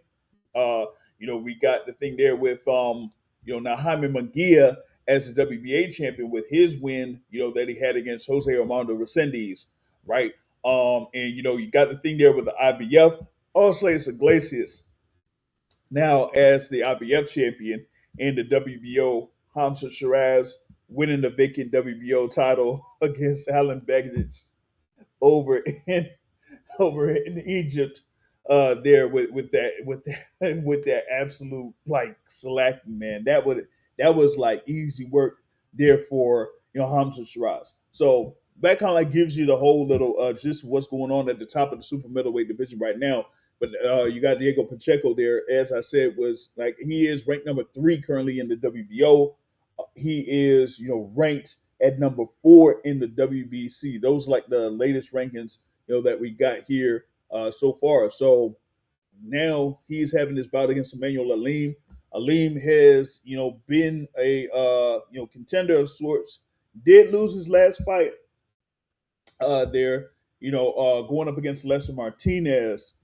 Uh, we got the thing there with now Jaime Munguia as the WBA champion with his win that he had against Jose Armando Resendiz, right? And you got the thing there with the IBF. Osleis Iglesias now as the IBF champion and the WBO. Hamza Shiraz winning the vacant WBO title against Alan Bagdich over in over in Egypt. There with that absolute like slacking, man. That was like easy work there for Hamza Shiraz. So that kind of like gives you the whole little just what's going on at the top of the super middleweight division right now. But you got Diego Pacheco there, as I said, was like he is ranked number 3 currently in the WBO. He is ranked at number 4 in the WBC. Those are like the latest rankings that we got here so far. So now he's having this bout against Immanuwel Aleem. Aleem has been a contender of sorts. Did lose his last fight there, going up against Lester Martinez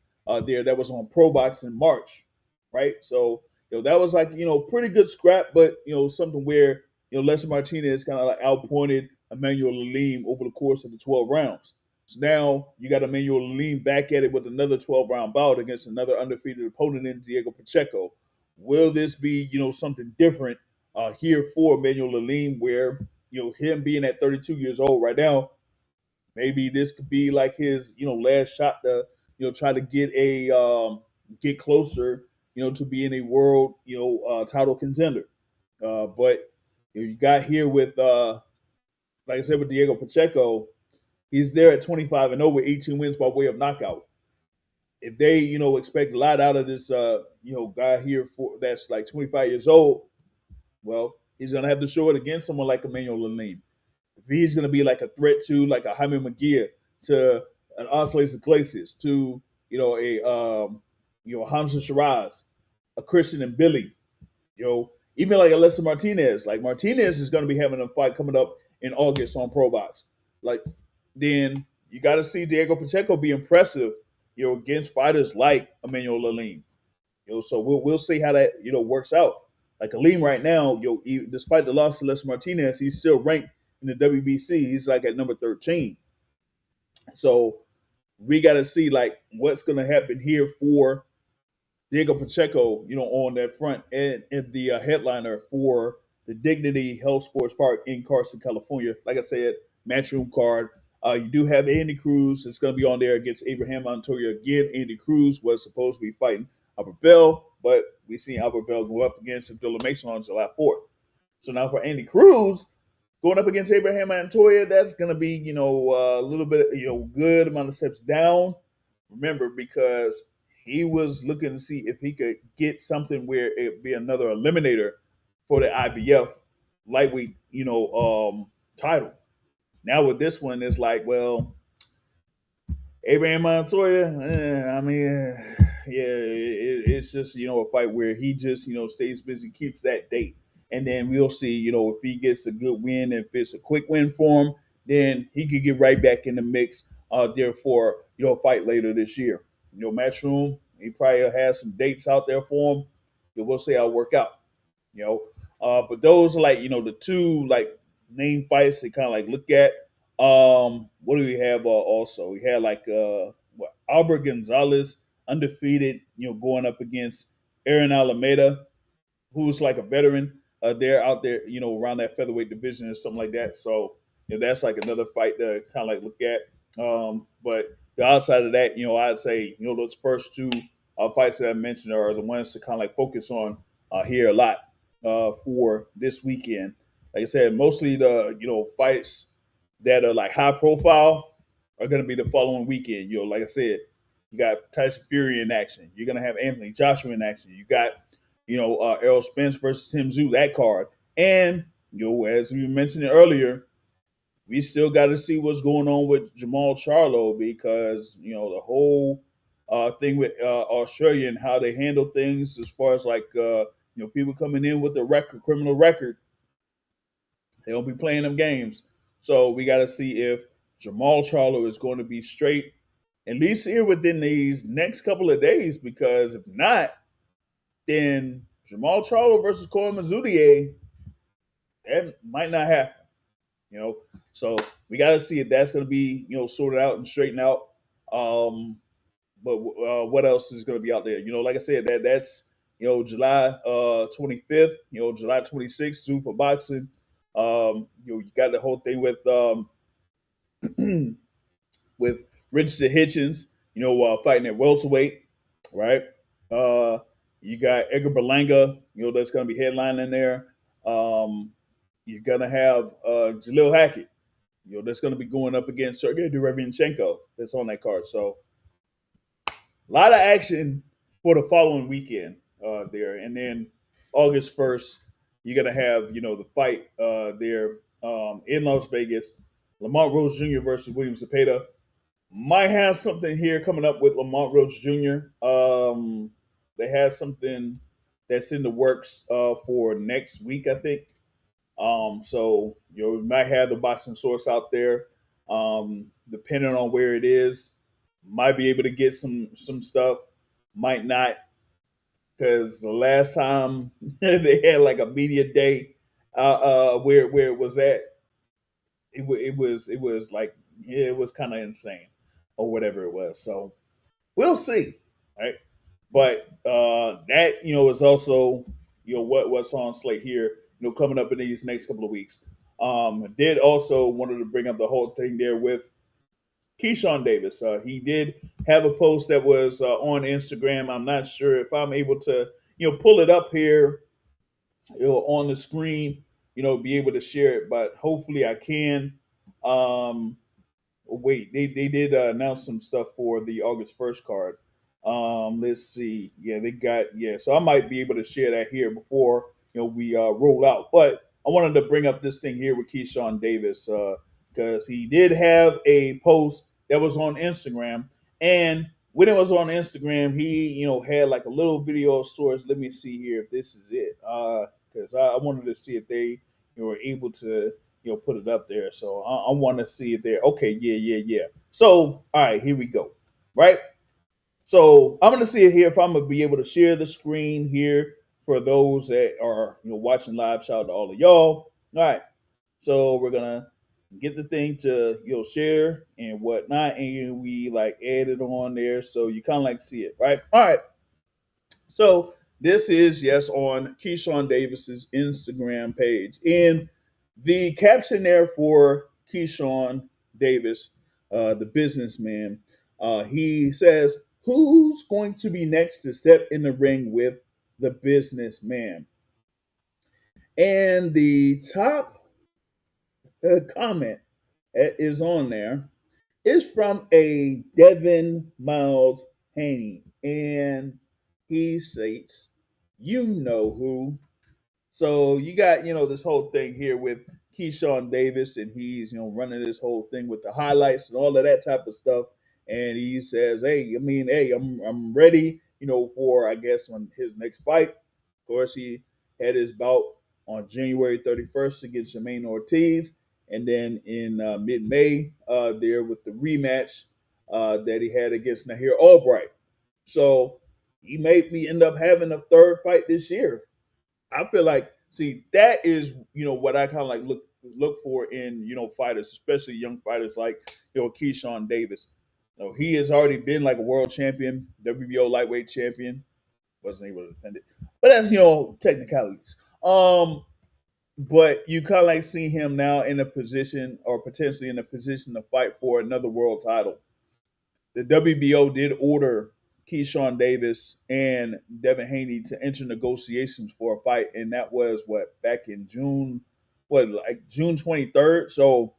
there. That was on Pro Box in March, right? So, that was like, pretty good scrap, but, something where, Lester Martinez kind of like outpointed Immanuwel Aleem over the course of the 12 rounds. So now you got Immanuwel Aleem back at it with another 12-round bout against another undefeated opponent in Diego Pacheco. Will this be, something different here for Immanuwel Aleem, where, him being at 32 years old right now, maybe this could be like his, last shot to, try to get closer, to being a world, title contender. But you got here with, like I said, with Diego Pacheco, he's there at 25-0 with 18 wins by way of knockout. if they, expect a lot out of this, guy here for that's like 25 years old, well, he's gonna have to show it against someone like Immanuwel Aleem. If he's gonna be like a threat to like a Jaime Munguia, to an Osles Iglesias, to a Hamza Shiraz, a Christian and Billy, even like Alessa Martinez. Like Martinez is gonna be having a fight coming up in August on Pro Box. Like then you got to see Diego Pacheco be impressive, against fighters like Immanuwel Aleem. So we'll see how that works out. Like Aleem right now, despite the loss to Les Martinez, he's still ranked in the WBC. He's like at number 13. So we got to see like what's going to happen here for Diego Pacheco, on that front and the headliner for the Dignity Health Sports Park in Carson, California. Like I said, matchroom card. You do have Andy Cruz. It's going to be on there against Abraham Montoya again. Andy Cruz was supposed to be fighting Albert Bell, but we seen Albert Bell go up against Abdullah Mason on July 4th. So now for Andy Cruz going up against Abraham Montoya, that's going to be a little bit good amount of steps down. Remember, because he was looking to see if he could get something where it'd be another eliminator for the IBF lightweight, title. Now with this one, it's like, well, Abraham Montoya, it's just a fight where he just stays busy, keeps that date, and then we'll see if he gets a good win, if it's a quick win for him, then he could get right back in the mix. Therefore, a fight later this year. Matchroom, he probably has some dates out there for him. We'll see how it work out. But those are like the two like main fights to kind of like look at. What do we have also? We had like Albert Gonzalez, undefeated, going up against Aaron Alameda, who's like a veteran. They're out there, around that featherweight division or something like that. So that's like another fight to kind of like look at. But the outside of that, I'd say those first two fights that I mentioned are the ones to kind of like focus on here a lot for this weekend. Like I said, mostly the fights that are like high profile are going to be the following weekend. Like I said, you got Tyson Fury in action. You're going to have Anthony Joshua in action. You got Errol Spence versus Tim Tszyu, that card. And as we mentioned earlier, we still got to see what's going on with Jamal Charlo, because the whole thing with Australia and how they handle things as far as like people coming in with a criminal record. They don't be playing them games. So we got to see if Jamal Charlo is going to be straight, at least here within these next couple of days, because if not, then Jamal Charlo versus Corey Mazzudier, that might not happen. So we got to see if that's going to be sorted out and straightened out. But what else is going to be out there? Like I said, that's July 25th, July 26th, Zuffa Boxing. You got the whole thing with with Richard Hitchens, fighting at welterweight, right? You got Edgar Berlanga, that's going to be headlining there. You're going to have Jalil Hackett, that's going to be going up against Sergey Derevianchenko. That's on that card. So a lot of action for the following weekend there. And then August 1st, you're going to have, the fight there in Las Vegas. Lamont Rose Jr. versus William Zepeda. Might have something here coming up with Lamont Rose Jr. They have something that's in the works for next week, I think. So we might have the Boxing Source out there. Depending on where it is, might be able to get some stuff. Might not, because the last time they had like a media day where it was at, it was like it was kind of insane or whatever it was. So we'll see, right? But that is also what's on slate here, coming up in these next couple of weeks. Did also wanted to bring up the whole thing there with Keyshawn Davis. He did have a post that was on Instagram. I'm not sure if I'm able to pull it up here on the screen, be able to share it, but hopefully I can. Wait, they did announce some stuff for the August 1st card. Let's see. Yeah, they got So I might be able to share that here before we roll out. But I wanted to bring up this thing here with Keyshawn Davis because he did have a post that was on Instagram, and when it was on Instagram, he had like a little video of sorts. Let me see here if this is it, because I wanted to see if they were able to put it up there. So I want to see if they're okay. Yeah, yeah, yeah. So all right, here we go. Right. So I'm going to see it here if I'm going to be able to share the screen here for those that are watching live. Shout out to all of y'all. All right, so we're gonna get the thing to share and whatnot, and we like add it on there so you kind of like see it, right? All right, so this is on Keyshawn Davis's Instagram page, and the caption there for Keyshawn Davis, the businessman, he says, "Who's going to be next to step in the ring with the businessman?" And the top comment that is on there is from a Devin Miles Haney, and he states, "You know who." So you got this whole thing here with Keyshawn Davis, and he's running this whole thing with the highlights and all of that type of stuff. And he says, "Hey, I'm ready, for I guess on his next fight." Of course, he had his bout on January 31st against Jermaine Ortiz, and then in mid-May there with the rematch that he had against Nahir Albright. So he made me end up having a third fight this year. I feel like, see, that is what I kind of like look for in fighters, especially young fighters like Keyshawn Davis. He has already been like a world champion, WBO lightweight champion, wasn't able to defend it, but that's technicalities. But you kind of like see him now in a position, or potentially in a position, to fight for another world title. The WBO did order Keyshawn Davis and Devin Haney to enter negotiations for a fight, and that was what, back in June, like June 23rd. So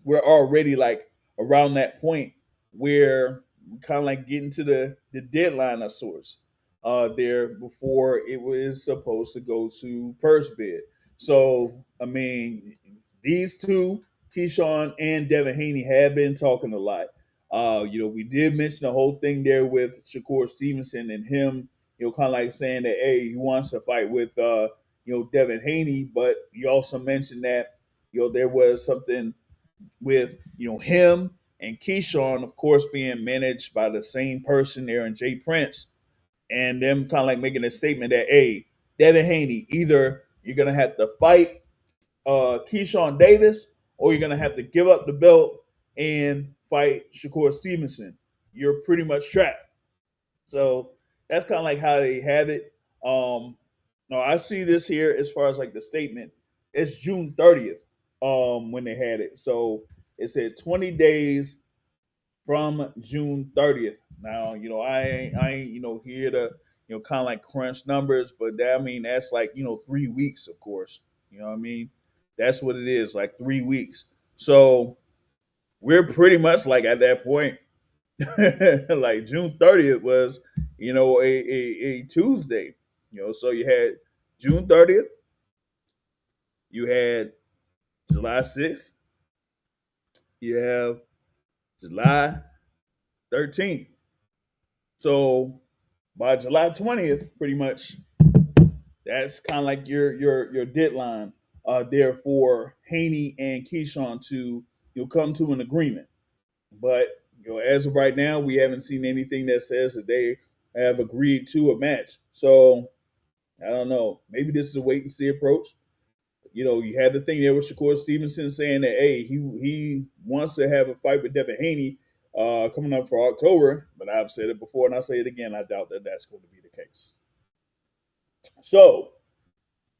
we're already like around that point where we kind of like getting to the deadline of sorts there before it was supposed to go to purse bid. So I mean, these two, Keyshawn and Devin Haney, have been talking a lot. We did mention the whole thing there with Shakur Stevenson and him, kind of like saying that, hey, he wants to fight with Devin Haney, but you also mentioned that there was something with him and Keyshawn, of course, being managed by the same person there, and Jay Prince, and them kind of like making a statement that, hey, Devin Haney, either you're gonna have to fight Keyshawn Davis, or you're gonna have to give up the belt and fight Shakur Stevenson. You're pretty much trapped. So that's kind of like how they have it. No, I see this here as far as like the statement. It's June 30th when they had it. So it said 20 days from June 30th. Now, I ain't here to kind of like crunch numbers, but that, I mean, that's like 3 weeks, of course. You know what I mean? That's what it is, like 3 weeks. So we're pretty much like at that point. Like June 30th was, a Tuesday. So you had June 30th, you had July 6th, you have July 13th. So by July 20th, pretty much, that's kind of like your deadline there for Haney and Keyshawn to come to an agreement. But as of right now, we haven't seen anything that says that they have agreed to a match. So I don't know. Maybe this is a wait and see approach. You had the thing there with Shakur Stevenson saying that, hey, he wants to have a fight with Devin Haney coming up for October. But I've said it before and I'll say it again. I doubt that that's going to be the case. So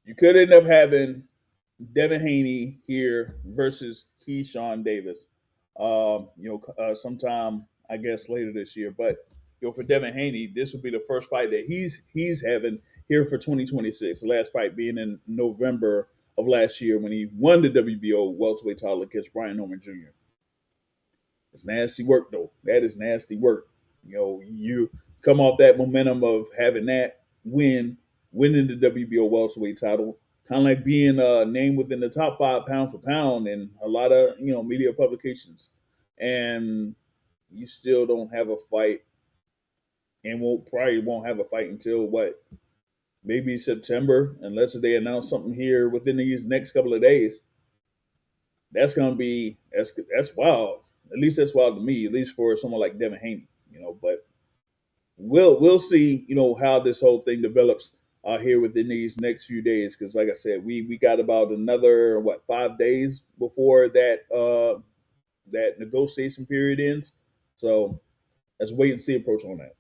you could end up having Devin Haney here versus Keyshawn Davis. Sometime I guess later this year. But for Devin Haney, this will be the first fight that he's having here for 2026. The last fight being in November of last year when he won the WBO welterweight title against Brian Norman Jr. It's nasty work though. That is nasty work. You come off that momentum of having that winning the WBO welterweight title, kind of like being named within the top 5 pound for pound in a lot of media publications, and you still don't have a fight, and won't have a fight until what, maybe September, unless they announce something here within these next couple of days. That's wild. At least that's wild to me. At least for someone like Devin Haney. But we'll see. How this whole thing develops here within these next few days. Because like I said, we got about another 5 days before that negotiation period ends. So let's wait and see approach on that.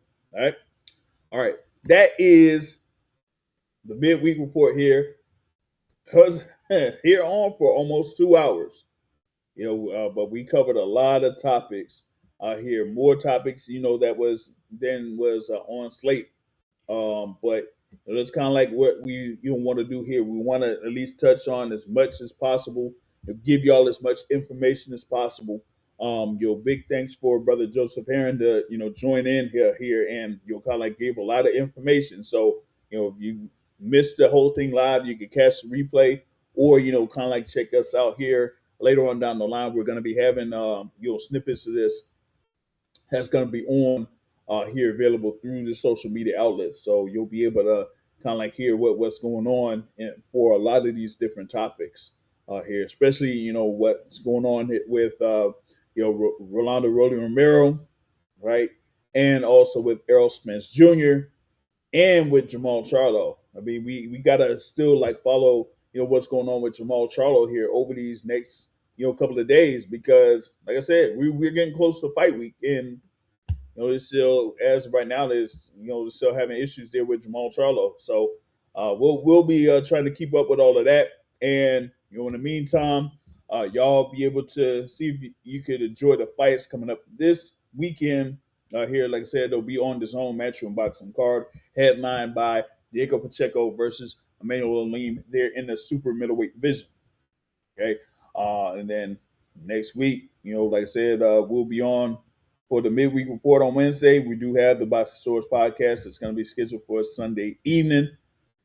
All right. That is the midweek report here. Because here on for almost 2 hours. But we covered a lot of topics here. More topics, that was on slate. But it's kind of like what we want to do here. We want to at least touch on as much as possible, to give y'all as much information as possible. Big thanks for brother Joseph Heron to join in here, and kind of like gave a lot of information. So if you missed the whole thing live, you can catch the replay, or kind of like check us out here later on down the line. We're going to be having snippets of this that's going to be on here available through the social media outlets. So you'll be able to kind of like hear what's going on for a lot of these different topics here, especially what's going on with Rolando Rolly Romero, right, and also with Errol Spence Jr. and with Jamal Charlo. I mean, we gotta still like follow what's going on with Jamal Charlo here over these next couple of days, because like I said, we're getting close to fight week, and there's still, as of right now, they're still having issues there with Jamal Charlo. So we'll be trying to keep up with all of that, and in the meantime, y'all be able to see if you could enjoy the fights coming up this weekend. Here, like I said, they'll be on the Dazn Matchroom Boxing card, headlined by Diego Pacheco versus Immanuwel Aleem. They're in the super middleweight division. Okay, and then next week, like I said, we'll be on for the midweek report on Wednesday. We do have the Boxing Source podcast. It's going to be scheduled for Sunday evening.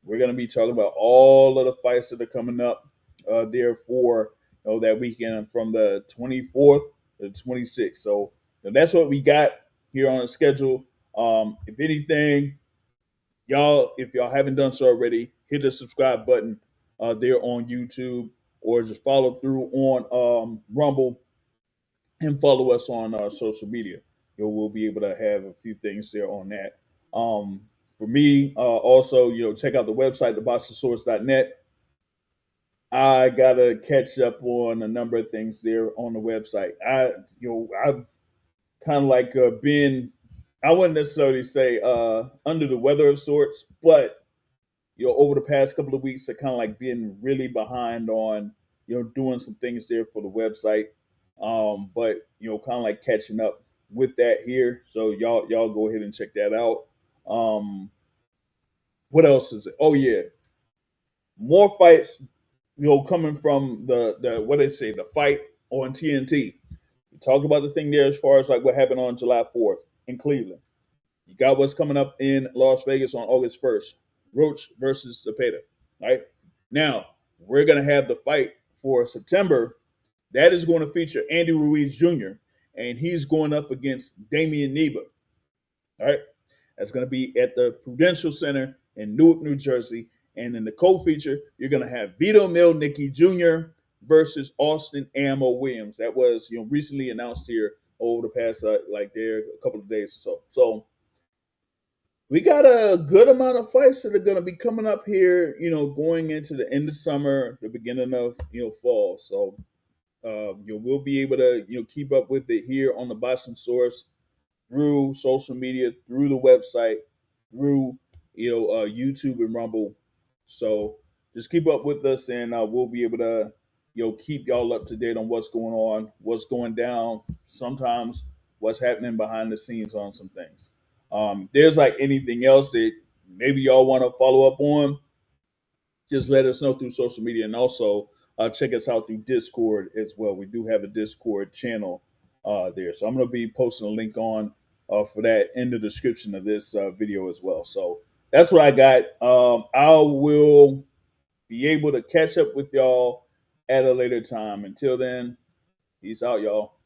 We're going to be talking about all of the fights that are coming up there for that weekend from the 24th to the 26th. So that's what we got here on the schedule. If anything, if y'all haven't done so already, hit the subscribe button there on YouTube, or just follow through on Rumble, and follow us on social media. We'll be able to have a few things there on that. For me, also, check out the website, theboxingsource.net. I gotta catch up on a number of things there on the website. I've kind of like been, I wouldn't necessarily say under the weather of sorts, but over the past couple of weeks, I kind of like been really behind on doing some things there for the website. But kind of like catching up with that here. So y'all go ahead and check that out. What else is it? Oh yeah, more fights. Coming from the what they say, the fight on TNT. We talked about the thing there as far as like what happened on July 4th in Cleveland. You got what's coming up in Las Vegas on August 1st. Roach versus Zepeda. Right now, we're gonna have the fight for September. That is going to feature Andy Ruiz Jr., and he's going up against Damian Neba. All right. That's going to be at the Prudential Center in Newark, New Jersey. And in the co-feature, you're going to have Vito Milnicki Jr. versus Austin Ammo Williams. That was recently announced here over the past a couple of days or so. So we got a good amount of fights that are going to be coming up here, going into the end of summer, the beginning of fall. So we'll be able to keep up with it here on the Boxing Source through social media, through the website, through YouTube and Rumble. So just keep up with us, and we'll be able to keep y'all up to date on what's going on, what's going down, sometimes what's happening behind the scenes on some things. There's like anything else that maybe y'all want to follow up on, just let us know through social media, and also check us out through Discord as well. We do have a Discord channel there, so I'm going to be posting a link on for that in the description of this video as well. So that's what I got. I will be able to catch up with y'all at a later time. Until then, peace out, y'all.